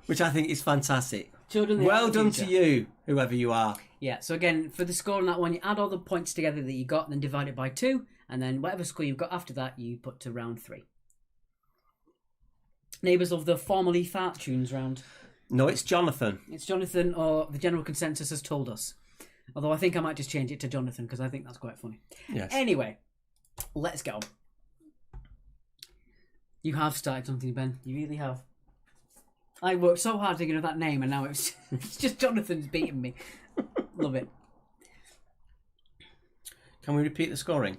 which I think is fantastic. Children, Well done to you, whoever you are. Yeah, so again, for the score on that one, you add all the points together that you got and then divide it by 2, and then whatever score you've got after that, you put to round 3. Neighbours of the formerly Fart Tunes round. No, it's Jonathan. It's Jonathan, or the general consensus has told us. Although I think I might just change it to Jonathan, because I think that's quite funny. Yes. Anyway, let's go. You have started something, Ben. You really have. I worked so hard thinking of that name, and now it's just Jonathan's beating me. Love it. Can we repeat the scoring?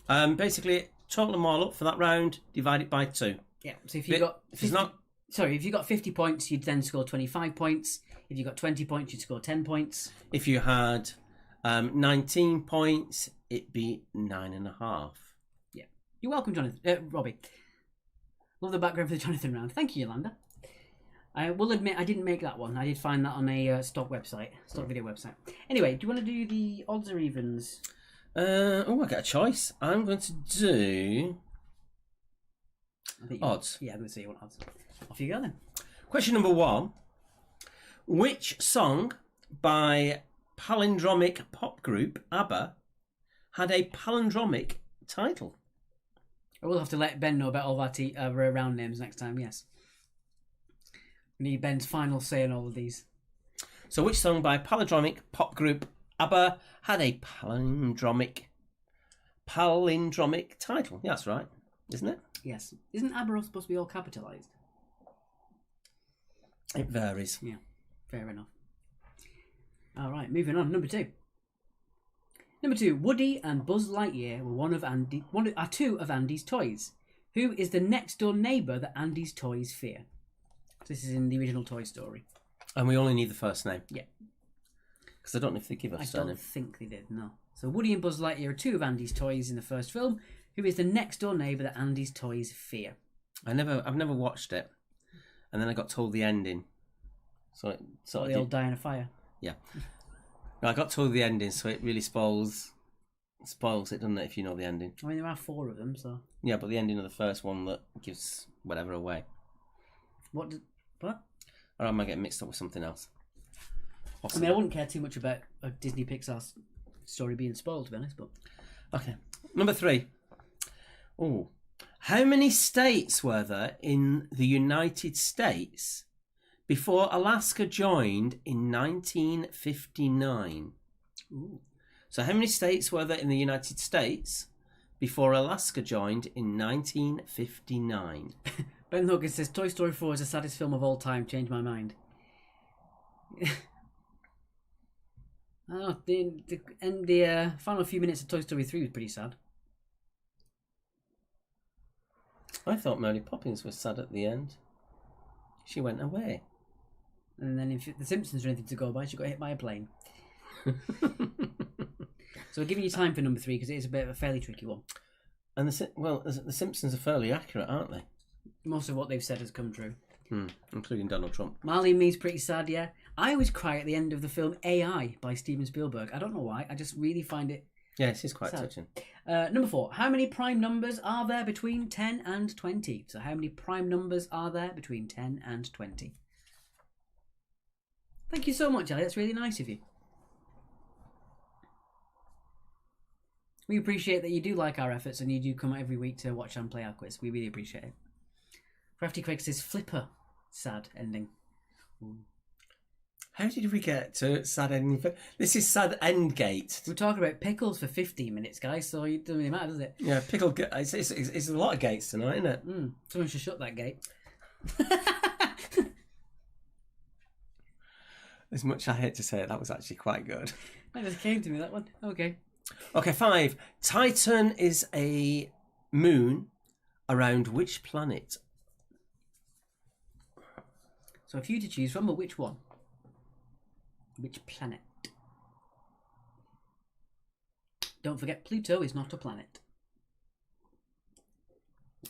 Basically, total them all up for that round, divide it by 2. Yeah, so if you got... If it's not... Sorry, if you got 50 points, you'd then score 25 points. If you got 20 points, you'd score 10 points. If you had 19 points, it'd be 9.5. Yeah. You're welcome, Jonathan. Robbie. Love the background for the Jonathan round. Thank you, Yolanda. I will admit I didn't make that one. I did find that on a stock video website. Anyway, do you want to do the odds or evens? I get a choice. I'm going to do odds. Yeah, I'm going to say you want odds. Off you go then. Question number 1. Which song by palindromic pop group ABBA had a palindromic title? I will have to let Ben know about all that round names next time, yes. Need Ben's final say on all of these. So which song by palindromic pop group ABBA had a palindromic title? Yeah, that's right, isn't it? Yes. Isn't ABBA supposed to be all capitalised? It varies. Yeah, fair enough. All right, moving on. Number 2. Number 2. Woody and Buzz Lightyear are 2 of Andy's toys. Who is the next door neighbour that Andy's toys fear? This is in the original Toy Story. And we only need the first name. Yeah. Because I don't know if they give us I surname. don't think they did, no. So Woody and Buzz Lightyear are 2 of Andy's toys in the first film. Who is the next door neighbour that Andy's toys fear? I've never watched it. And then I got told the ending. So it sort They all die in a fire. Yeah. No, I got told the ending, so it really spoils it, doesn't it, if you know the ending? I mean, there are 4 of them, so... Yeah, but the ending of the first one that gives whatever away. What? Or am I getting mixed up with something else? Possibly. I mean, I wouldn't care too much about a Disney Pixar story being spoiled, to be honest, but... Okay. Number 3. Oh. How many states were there in the United States before Alaska joined in 1959? Ooh. So how many states were there in the United States before Alaska joined in 1959? Ben Hogan says, Toy Story 4 is the saddest film of all time. Changed my mind. The final few minutes of Toy Story 3 was pretty sad. I thought Mary Poppins was sad at the end. She went away. And then if The Simpsons are anything to go by, she got hit by a plane. So we're giving you time for number 3 because it is a bit of a fairly tricky one. And the Simpsons are fairly accurate, aren't they? Most of what they've said has come true. Including Donald Trump. Marley and Me's pretty sad, yeah. I always cry at the end of the film AI by Steven Spielberg. I don't know why. I just really find it Yes, it's quite sad. touching. Number 4. How many prime numbers are there between 10 and 20? So how many prime numbers are there between 10 and 20? Thank you so much, Ali. That's really nice of you. We appreciate that you do like our efforts and you do come every week to watch and play our quiz. We really appreciate it. Crafty Craig says Flipper. Sad ending. Ooh. How did we get to sad ending? This is sad endgate. We're talking about pickles for 15 minutes, guys, so it doesn't really matter, does it? Yeah, pickle. It's a lot of gates tonight, isn't it? Someone should shut that gate. As much I hate to say it, that was actually quite good. That just came to me, that one. Okay. Okay, 5. Titan is a moon around which planet? So a few to choose from, but which one? Which planet? Don't forget, Pluto is not a planet.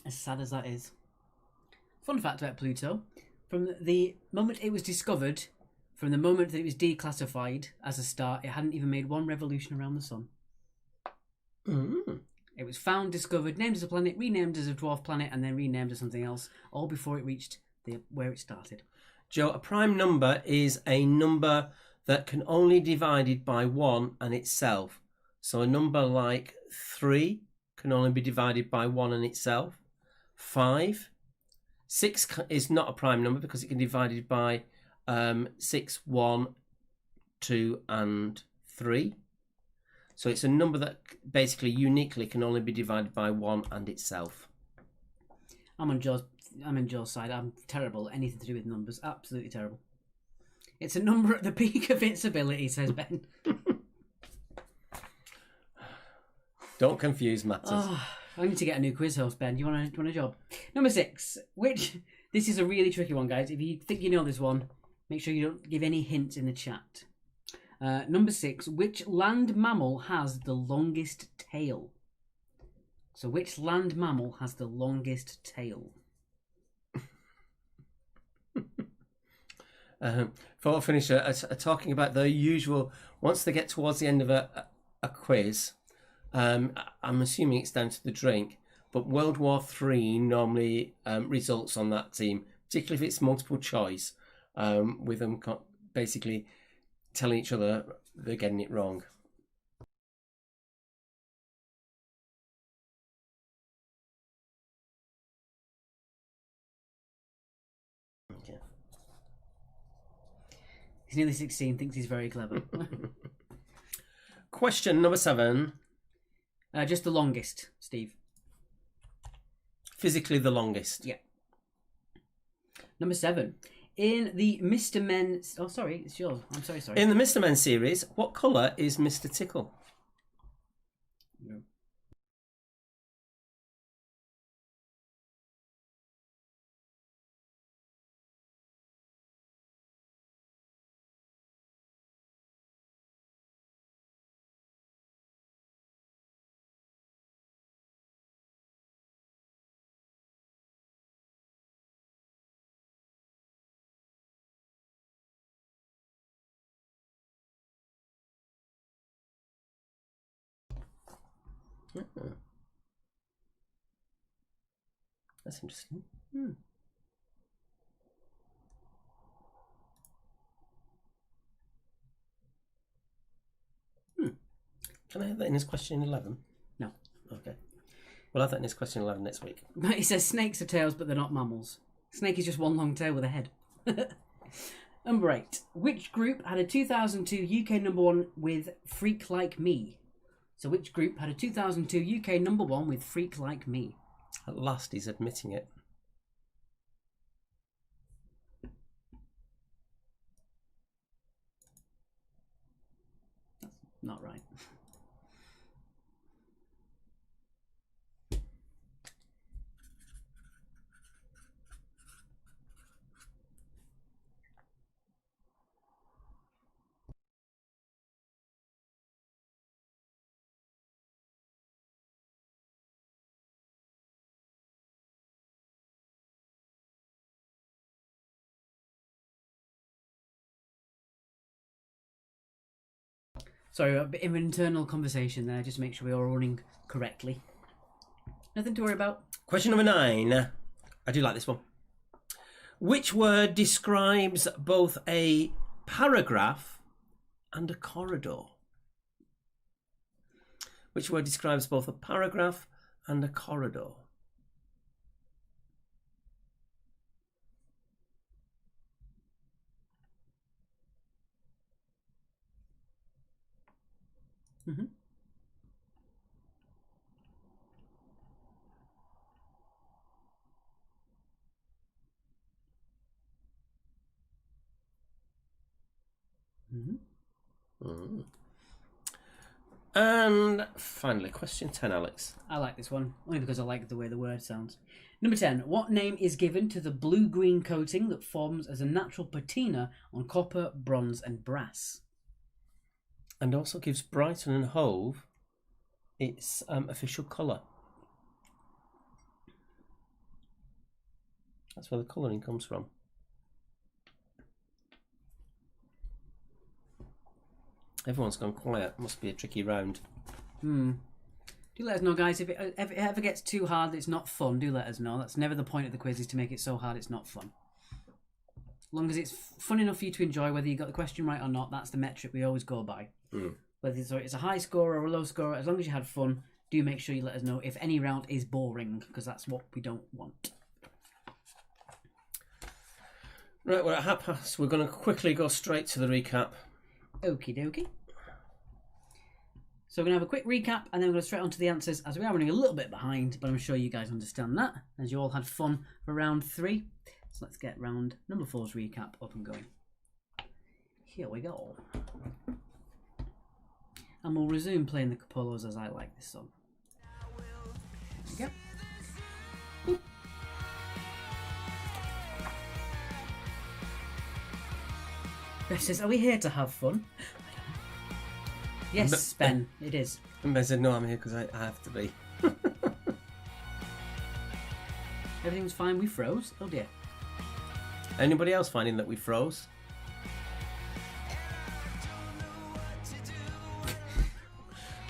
As sad as that is. Fun fact about Pluto: from the moment it was discovered, from the moment that it was declassified as a star, it hadn't even made one revolution around the sun. It was found, discovered, named as a planet, renamed as a dwarf planet, and then renamed as something else, all before it reached where it started. Joe, a prime number is a number that can only be divided by 1 and itself. So a number like 3 can only be divided by 1 and itself. 5. 6 is not a prime number because it can be divided by 6, 1, 2 and 3. So it's a number that basically uniquely can only be divided by 1 and itself. I'm on Joe's side. I'm terrible at anything to do with numbers. Absolutely terrible. It's a number at the peak of its ability, says Ben. Don't confuse matters. Oh, I need to get a new quiz host, Ben. Do you want a job? Number 6. This is a really tricky one, guys. If you think you know this one, make sure you don't give any hints in the chat. Number 6. Which land mammal has the longest tail? So which land mammal has the longest tail? Before I finish, talking about the usual, once they get towards the end of a quiz, I'm assuming it's down to the drink, but World War III normally results on that team, particularly if it's multiple choice, with them basically telling each other they're getting it wrong. Okay. He's nearly 16, thinks he's very clever. Question number 7. Just the longest, Steve. Physically the longest. Yeah. Number 7. In the Mr. Men... Oh, sorry, it's yours. I'm sorry. In the Mr. Men series, what colour is Mr. Tickle? No. That's interesting. Can I have that in his question 11? No. Okay. We'll have that in his question 11 next week. He says snakes are tails, but they're not mammals. Snake is just one long tail with a head. Number 8. Which group had a 2002 UK number 1 with Freak Like Me? So which group had a 2002 UK number 1 with Freak Like Me? At last he's admitting it. That's not right. Sorry, a bit of an internal conversation there, just to make sure we're all running correctly. Nothing to worry about. Question number 9. I do like this one. Which word describes both a paragraph and a corridor? Which word describes both a paragraph and a corridor? Mm-hmm. And finally, question 10, Alex. I like this one, only because I like the way the word sounds. Number 10. What name is given to the blue-green coating that forms as a natural patina on copper, bronze and brass? And also gives Brighton and Hove its official colour. That's where the colouring comes from. Everyone's gone quiet. Must be a tricky round. Do let us know, guys, if it ever gets too hard, it's not fun. Do let us know. That's never the point of the quiz, is to make it so hard it's not fun. As long as it's fun enough for you to enjoy, whether you got the question right or not, that's the metric we always go by. Whether it's a high score or a low score, as long as you had fun, do make sure you let us know if any round is boring, because that's what we don't want. Right, we're at 1:30. We're going to quickly go straight to the recap. Okie dokie. So we're going to have a quick recap and then we're going to straight on to the answers, as we are running a little bit behind, but I'm sure you guys understand that, as you all had fun for round 3. So let's get round number 4's recap up and going. Here we go. And we'll resume playing the Capolos as I like this song. There we go. Beth says, are we here to have fun? Yes, Ben, it is. And Ben said, no, I'm here because I have to be. Everything's fine, we froze. Oh dear. Anybody else finding that we froze?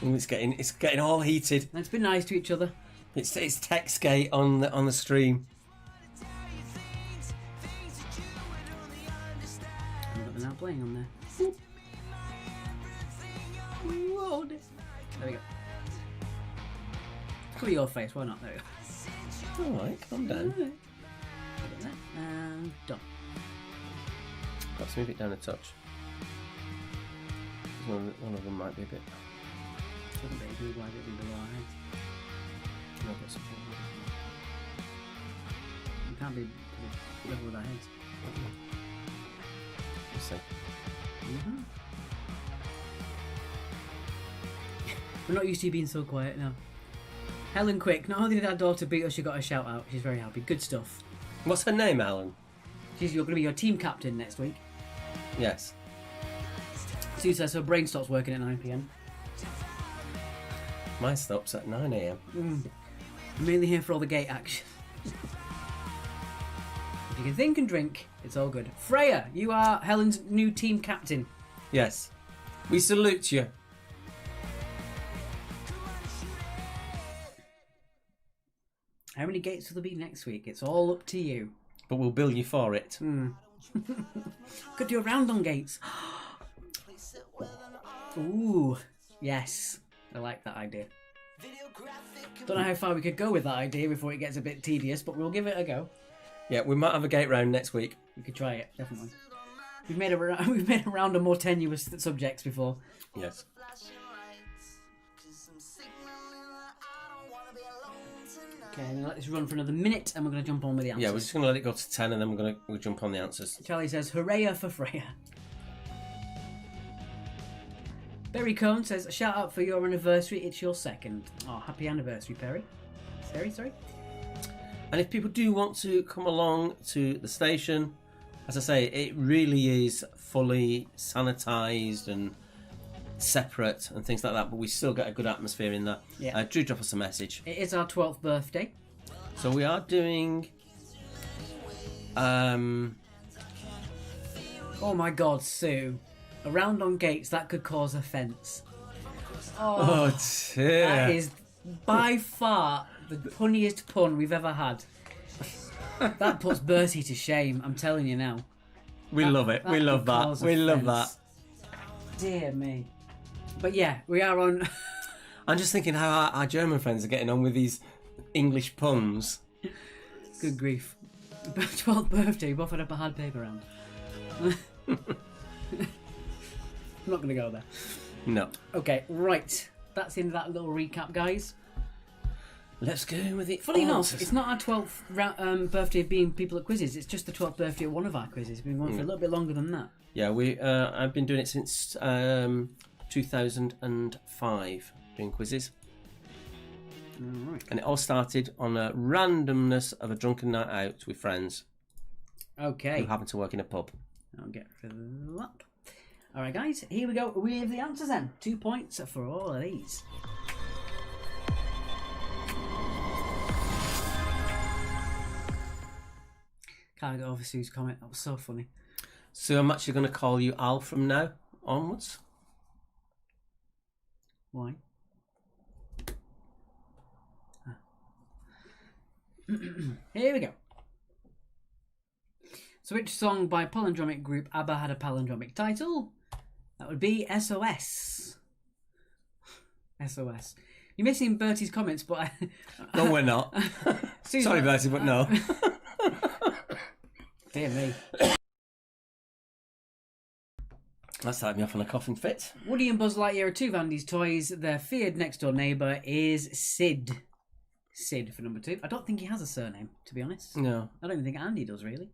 Ooh, it's getting all heated. Let's be nice to each other. It's Textgate on the stream. But they're now playing on there. Whoa, there we go. Cover your face, why not? There we go. Alright, calm down. And done. Let's move it down a touch. One of them might be a bit. Shouldn't be, why would it be below our heads? No, but support. You can't be level with our heads. Let's see. We're not used to you being so quiet now. Helen Quick, not only did our daughter beat us, she got a shout out. She's very happy. Good stuff. What's her name, Alan? You're going to be your team captain next week. Yes. Sue says her brain stops working at 9 PM. Mine stops at 9 AM. I'm mainly here for all the gate action. If you can think and drink, it's all good. Freya, you are Helen's new team captain. Yes. We salute you. How many gates will there be next week? It's all up to you. But we'll bill you for it. Could do a round on gates. Ooh, yes. I like that idea. Don't know how far we could go with that idea before it gets a bit tedious, but we'll give it a go. Yeah, we might have a gate round next week. We could try it, definitely. We've made a round of more tenuous subjects before. Yes. Okay, I'm gonna let this run for another minute, and we're gonna jump on with the answers. Yeah, we're just going to let it go to 10 and then we'll jump on the answers. Charlie says, hooray for Freya. Berry Cone says, shout out for your anniversary, it's your 2nd. Oh, happy anniversary, Perry. Sorry. And if people do want to come along to the station, as I say, it really is fully sanitised and separate and things like that, but we still get a good atmosphere in there. Yeah. Do drop us a message. It is our 12th birthday. So we are doing... Oh my god, Sue. A round on gates, that could cause offence. Oh dear. That is by far the punniest pun we've ever had. That puts Bertie to shame, I'm telling you now. We love it. We love that. We love that. Dear me. But yeah, we are on... I'm just thinking how our German friends are getting on with these English puns. Good grief. 12th birthday, we both had a hard paper round. I'm not going to go there. No. Okay, right. That's the end of that little recap, guys. Let's go with it. Funny enough, it's not our 12th birthday of being people at quizzes. It's just the 12th birthday of one of our quizzes. We've been going for a little bit longer than that. Yeah, I've been doing it since 2005, doing quizzes. All right. And it all started on a randomness of a drunken night out with friends Okay. who happened to work in a pub. I'll get rid of that. All right, guys. Here we go. We have the answers then. 2 points for all of these. Can't get over Sue's comment. That was so funny. So I'm actually going to call you Al from now onwards. Why? Here we go. So which song by palindromic group ABBA had a palindromic title? That would be SOS. SOS. You're missing Bertie's comments, but No, we're not. Sorry, Bertie, but no. Dear me. That started me off on a coughing fit. Woody and Buzz Lightyear are two of Andy's toys. Their feared next door neighbour is Sid. Sid for number 2. I don't think he has a surname, to be honest. No. I don't even think Andy does, really.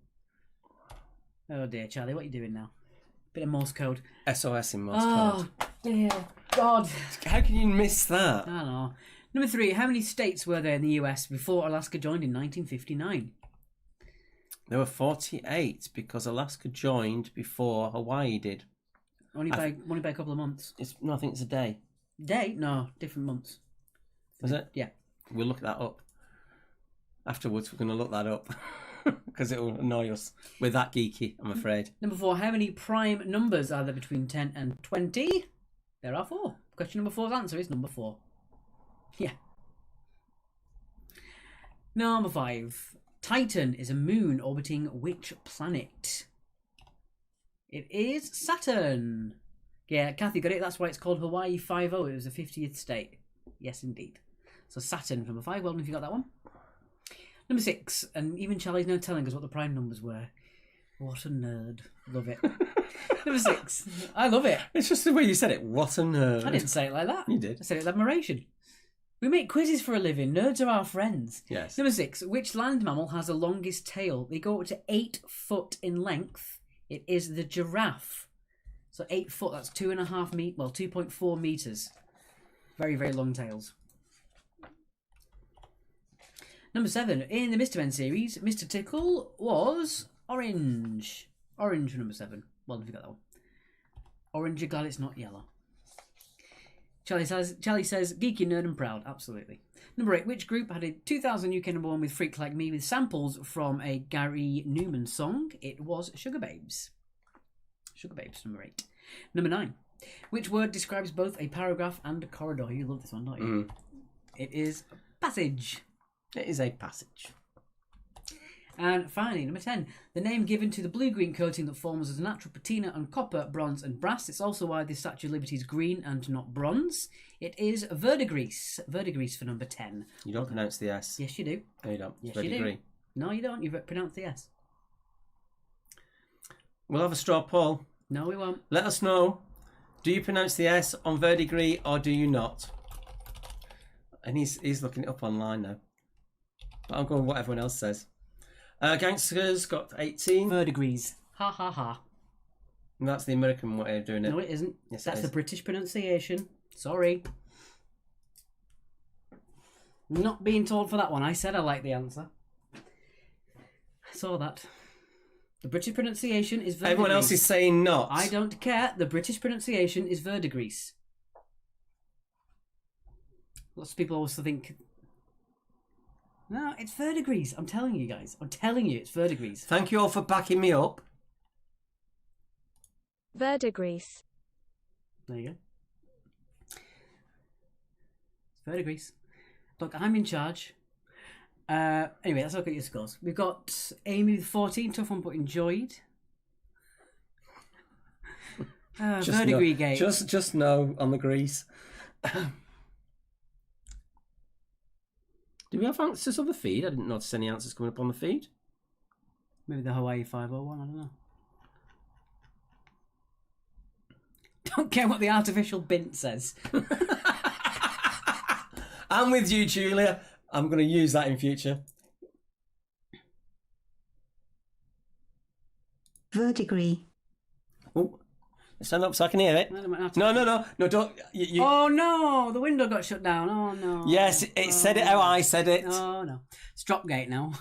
Oh dear, Charlie, what are you doing now? Bit of Morse code. SOS in Morse Oh code. dear God. How can you miss that? I don't know. Number 3, how many states were there in the US before Alaska joined in 1959? There were 48 because Alaska joined before Hawaii did. Only by a couple of months. No, I think it's a day. Day? No, different months. Was it? Yeah. We'll look that up. Afterwards, we're going to look that up. Because it will annoy us. We're that geeky, I'm afraid. Number 4, how many prime numbers are there between 10 and 20? There are 4. Question number 4's answer is number 4. Yeah. Number 5. Titan is a moon orbiting which planet? It is Saturn. Yeah, Kathy got it. That's why it's called Hawaii 5-0. It was the 50th state. Yes, indeed. So Saturn, number 5. Well done if you got that one. Number 6. And even Charlie's now telling us what the prime numbers were. What a nerd. Love it. Number 6. I love it. It's just the way you said it. What a nerd. I didn't say it like that. You did. I said it with admiration. We make quizzes for a living. Nerds are our friends. Yes. Number 6. Which land mammal has the longest tail? They go up to 8 foot in length. It is the giraffe. So 8 foot, that's 2.5 meters. Well, 2.4 meters. Very, very long tails. Number 7. In the Mr. Men series, Mr. Tickle was orange. Orange for number 7. Well, if you got that one. Orange, you're glad it's not yellow. Charlie says, geeky, nerd and proud. Absolutely. Number 8. Which group had a 2000 UK number 1 with Freak Like Me with samples from a Gary Newman song? It was Sugar Babes. Sugar Babes, number 8. Number 9. Which word describes both a paragraph and a corridor? You love this one, don't you? It is passage. It is a passage. And finally, number 10. The name given to the blue-green coating that forms as a natural patina on copper, bronze and brass. It's also why the Statue of Liberty is green and not bronze. It is verdigris. Verdigris for number 10. You don't pronounce the S. Yes, you do. No, you don't. Yes, It's you do. verdigris. No, you don't. You've pronounced the S. We'll have a straw poll. No, we won't. Let us know. Do you pronounce the S on verdigris or do you not? And he's looking it up online now. But I'll go with what everyone else says. Gangsters got 18. Verdigris. Ha ha ha. And that's the American way of doing it. No, it isn't. Yes, it That's is. the British pronunciation. Sorry. Not being told for that one. I said I like the answer. I saw that. The British pronunciation is verdigris. Everyone else is saying not. I don't care. The British pronunciation is verdigris. Lots of people also think... No, it's verdigris. I'm telling you guys. I'm telling you, it's verdigris. Thank you all for backing me up. Verdigris. There you go. It's verdigris. Look, I'm in charge. Anyway, let's look at your scores. We've got Amy with 14, tough one but enjoyed. Verdigris gate. Just no on the grease. Do we have answers on the feed? I didn't notice any answers coming up on the feed. Maybe the Hawaii 501, I don't know. Don't care what the artificial bint says. I'm with you, Julia. I'm going to use that in future. Verdigris. Oh, stand up so I can hear it. No, don't. You... Oh no, the window got shut down. Oh no. Yes, it said it how I said it. Oh no. It's Dropgate now.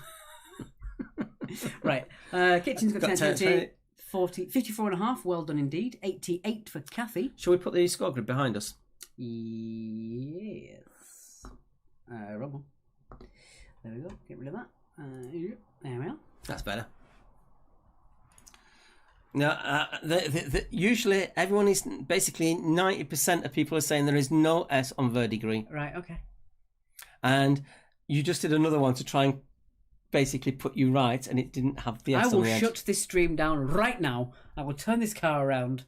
Right. Kitchen's got 10, 20, 40, 54 and a half. Well done indeed. 88 for Kathy. Shall we put the score grid behind us? Yes. Wrong one. There we go. Get rid of that. There we are. That's better. No, usually everyone is basically 90% of people are saying there is no S on verdigris. Right, okay. And you just did another one to try and basically put you right, and it didn't have the S I on will the edge. shut this stream down right now. I will turn this car around.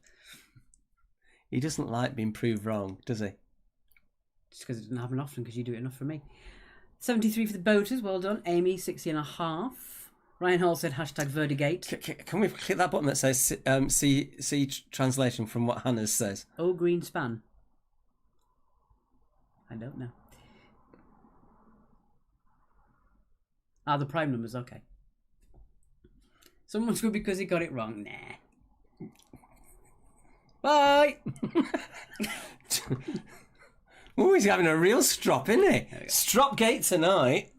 He doesn't like being proved wrong, does he? Just because it doesn't happen often, because you do it enough for me. 73 for the boaters, well done. Amy, 60.5. Ryan Hall said hashtag Verdigate. Can we click that button that says see translation from what Hannah says? Oh, green span. I don't know. Ah, the prime numbers, okay. Someone's good because he got it wrong. Nah. Bye! Oh, he's having a real strop, isn't he? Stropgate tonight.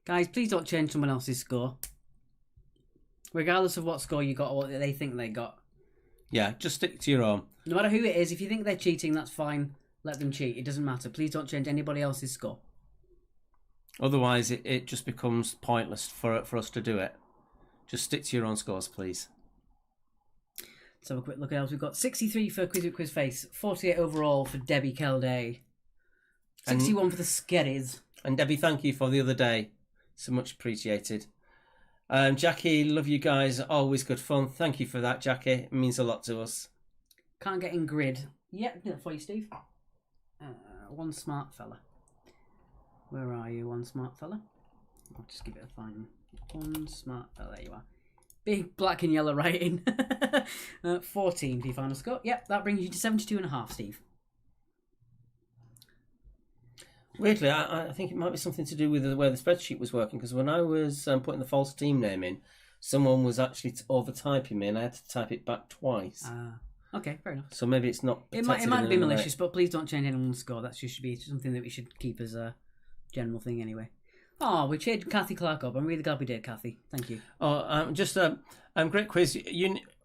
Guys, please don't change someone else's score. Regardless of what score you got or what they think they got. Yeah, just stick to your own. No matter who it is, if you think they're cheating, that's fine. Let them cheat. It doesn't matter. Please don't change anybody else's score. Otherwise, it just becomes pointless for us to do it. Just stick to your own scores, please. Let's have a quick look at else. We've got 63 for Quiz with Quiz Face, 48 overall for Debbie Kelday, 61 for the Skerries. And Debbie, thank you for the other day. So much appreciated. Jackie, love you guys. Always good fun. Thank you for that, Jackie. It means a lot to us. Can't get in grid. Yep, do that for you, Steve. One smart fella. Where are you, one smart fella? I'll just give it a fine. One smart fella, there you are. Big black and yellow writing. 14 for your final score. Yep, that brings you to 72.5, Steve. Weirdly, I think it might be something to do with the way the spreadsheet was working, because when I was putting the false team name in, someone was actually over-typing me, and I had to type it back twice. Okay, fair enough. So maybe it's not. It might be malicious, but please don't change anyone's score. That should be something that we should keep as a general thing anyway. Oh, we cheered Kathy Clark up. I'm really glad we did, Kathy. Thank you. Oh, just a great quiz.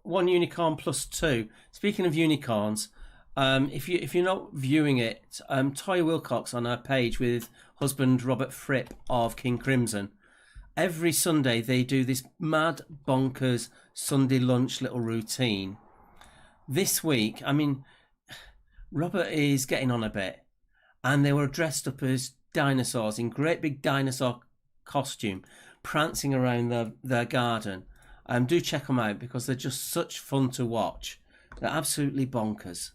One unicorn plus 2. Speaking of unicorns, if you're not viewing it, Toya Wilcox on her page with husband Robert Fripp of King Crimson, every Sunday they do this mad bonkers Sunday lunch little routine. This week, I mean, Robert is getting on a bit, and they were dressed up as dinosaurs in great big dinosaur costume, prancing around their garden. Do check them out because they're just such fun to watch. They're absolutely bonkers.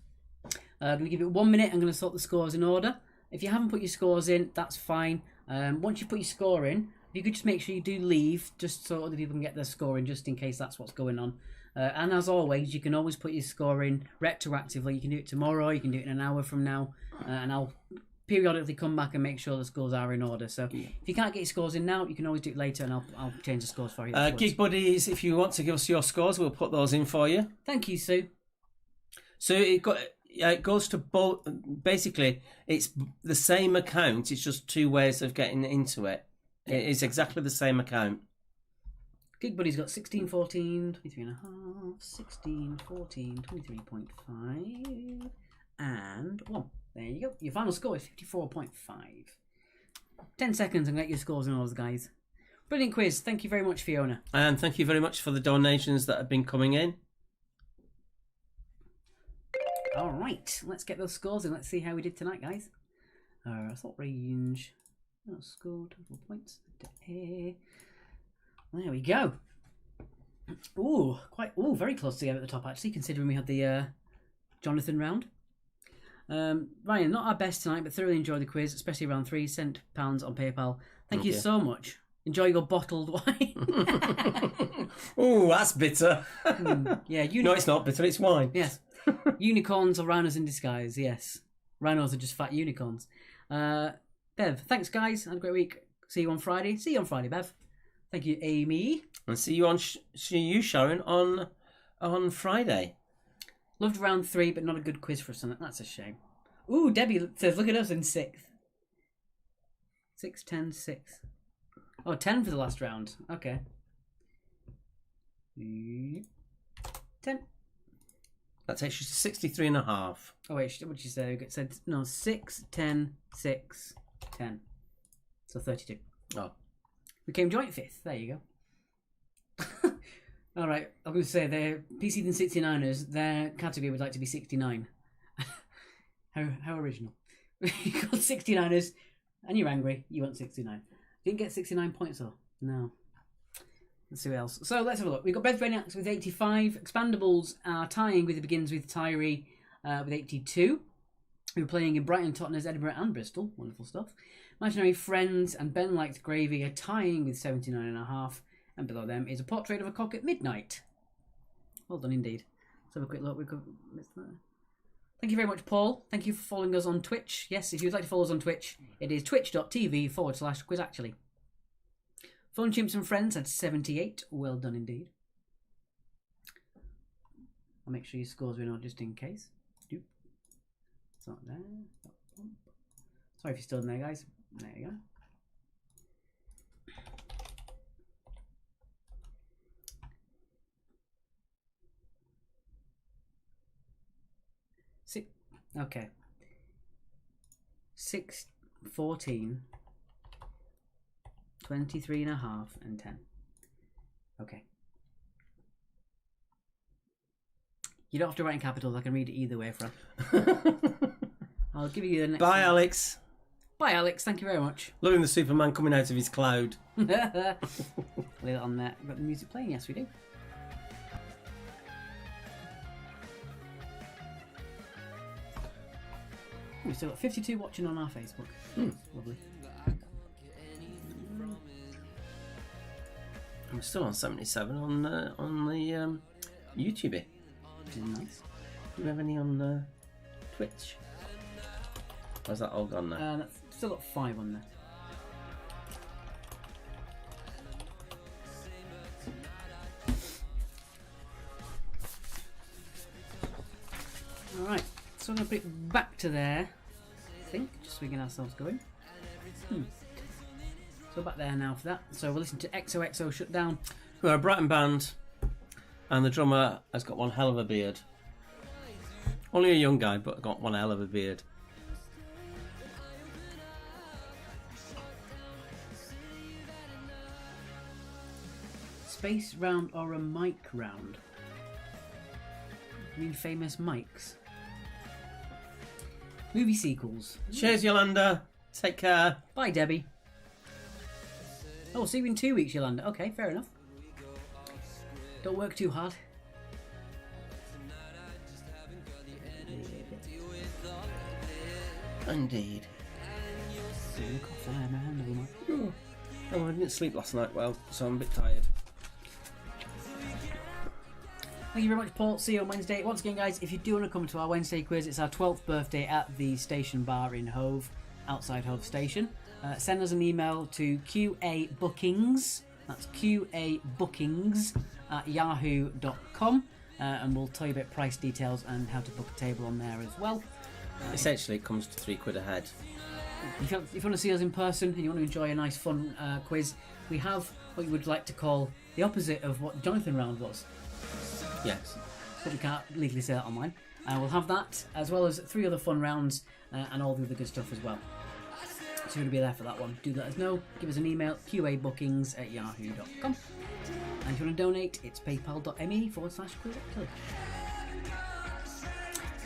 I'm going to give it 1 minute. I'm going to sort the scores in order. If you haven't put your scores in, that's fine. Once you put your score in, if you could just make sure you do leave, just so other people can get their score in, just in case that's what's going on. And as always, you can always put your score in retroactively. You can do it tomorrow, you can do it in an hour from now, and I'll periodically come back and make sure the scores are in order. So if you can't get your scores in now, you can always do it later, and I'll change the scores for you. Geek Buddies, if you want to give us your scores, we'll put those in for you. Thank you, Sue. So it goes to both. Basically, it's the same account. It's just two ways of getting into it. It is exactly the same account. Geek Buddy's got 16, 14, 23.5, 16, 14, 23.5, and 1. There you go. Your final score is 54.5. 10 seconds and get your scores and all those, guys. Brilliant quiz. Thank you very much, Fiona. And thank you very much for the donations that have been coming in. All right. Let's get those scores and let's see how we did tonight, guys. Thought range. Score, total points. There we go. Very close together at the top, actually, considering we had the Jonathan round. Ryan, not our best tonight, but thoroughly enjoyed the quiz, especially around £3 on PayPal. Thank you so much. Enjoy your bottled wine. Oh, that's bitter. Yeah, No, it's not bitter, it's wine. Yes. Unicorns are rhinos in disguise, yes. Rhinos are just fat unicorns. Bev, thanks, guys. Have a great week. See you on Friday. See you on Friday, Bev. Thank you, Amy. And see you, Sharon, on Friday. Loved round 3, but not a good quiz for us. That's a shame. Ooh, Debbie says, look at us in 6th. 6, 10, 6. Oh, 10 for the last round. Okay. 10. That takes you to 63.5. Oh, wait, what did you say? It said, no, 6, 10, 6, 10. So 32. Oh. We came joint 5th. There you go. All right, I'm going to say they're PC than 69ers. Their category would like to be 69. How original. You got 69ers, and you're angry. You want 69. Didn't get 69 points though. No. Let's see what else. So let's have a look. We've got Beth Brainiacs with 85. Expandables are tying with It Begins with Tyree with 82. We were playing in Brighton, Totnes, Edinburgh and Bristol. Wonderful stuff. Imaginary Friends and Ben Likes Gravy are tying with 79.5. And below them is A Portrait of a Cock at Midnight. Well done indeed. Let's have a quick look. Thank you very much, Paul. Thank you for following us on Twitch. Yes, if you'd like to follow us on Twitch, it is twitch.tv/quizactually. Fun Chimps and Friends had 78. Well done indeed. I'll make sure your scores are in order just in case. Doop. It's not there. Sorry if you're still in there, guys. There you go. Okay. 6, 14, 23.5 and 10. Okay. You don't have to write in capitals. I can read it either way, Fran. I'll give you the next Bye, one. Alex. Bye, Alex. Thank you very much. Look at the Superman coming out of his cloud. Leave it on there. Got the music playing? Yes, we do. We've still got 52 watching on our Facebook. Lovely. I'm still on 77 on the YouTube. Which is nice. Do we have any on Twitch? Or is that all gone now? That's still got 5 on there. Alright, so I'm going to put it back to there, I think, just so we get ourselves going. So back there now for that. So we'll listen to XOXO Shutdown. We're a Brighton band, and the drummer has got one hell of a beard. Only a young guy, but got one hell of a beard. Space round or a mic round? You mean famous mics? Movie sequels. Cheers, Yolanda. Take care. Bye, Debbie. Oh, see you in 2 weeks, Yolanda. Okay, fair enough. Don't work too hard. Indeed. Oh, I didn't sleep last night well, so I'm a bit tired. Thank you very much, Paul. See you on Wednesday. Once again, guys, if you do want to come to our Wednesday quiz, it's our 12th birthday at the Station Bar in Hove, outside Hove Station. Send us an email to QABookings, that's QABookings @yahoo.com, and we'll tell you about price details and how to book a table on there as well. Essentially, it comes to £3 a head. If you want to see us in person and you want to enjoy a nice fun quiz, we have what you would like to call the opposite of what Jonathan Round was. Yes. But we can't legally say that online. We'll have that, as well as 3 other fun rounds and all the other good stuff as well. So you're going to be there for that one. Do let us know. Give us an email, qabookings@yahoo.com. And if you want to donate, it's paypal.me/quizactually.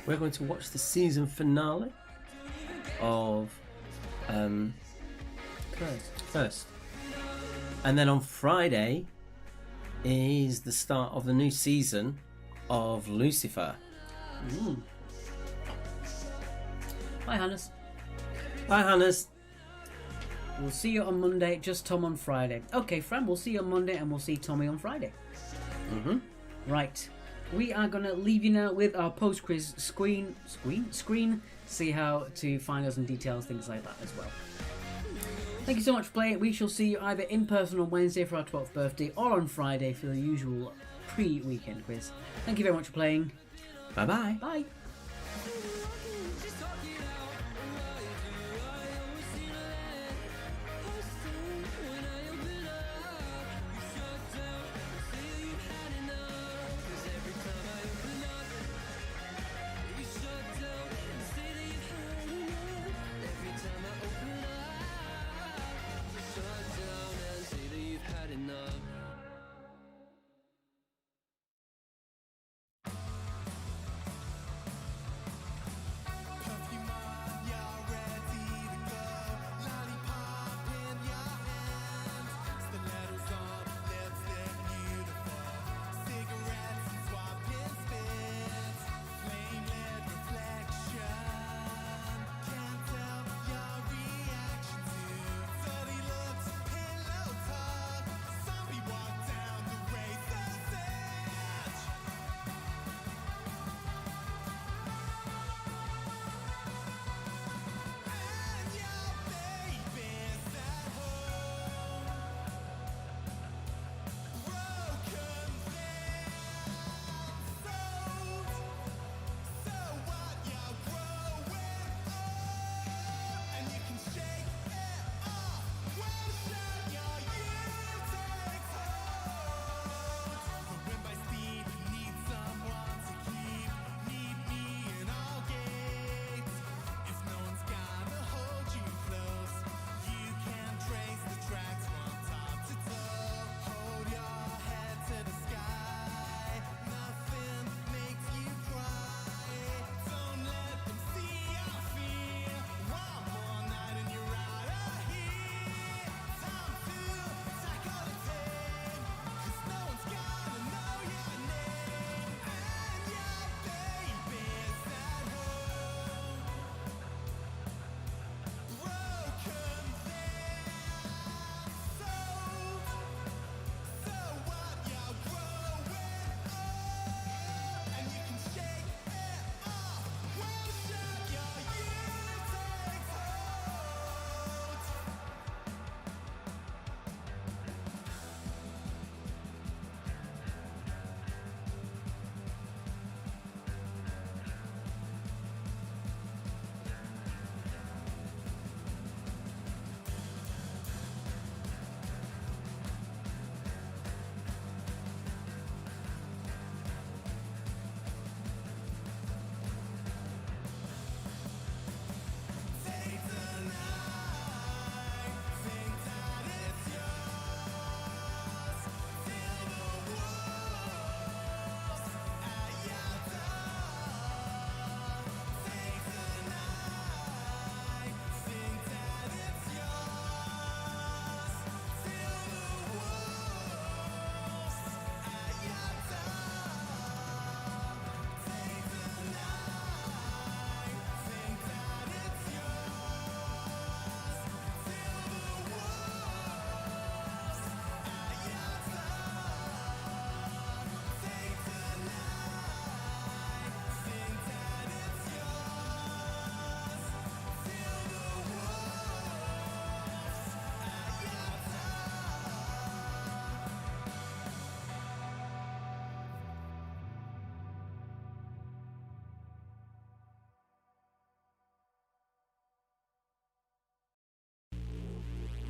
We're going to watch the season finale of Cursed. And then on Friday is the start of the new season of Lucifer. Bye, Hannes. Bye, Hannes. We'll see you on Monday, just Tom on Friday. Okay, Fran, we'll see you on Monday and we'll see Tommy on Friday. Right. We are going to leave you now with our post-quiz screen. See how to find us and details, things like that as well. Thank you so much for playing. We shall see you either in person on Wednesday for our 12th birthday or on Friday for the usual pre-weekend quiz. Thank you very much for playing. Bye-bye. Bye.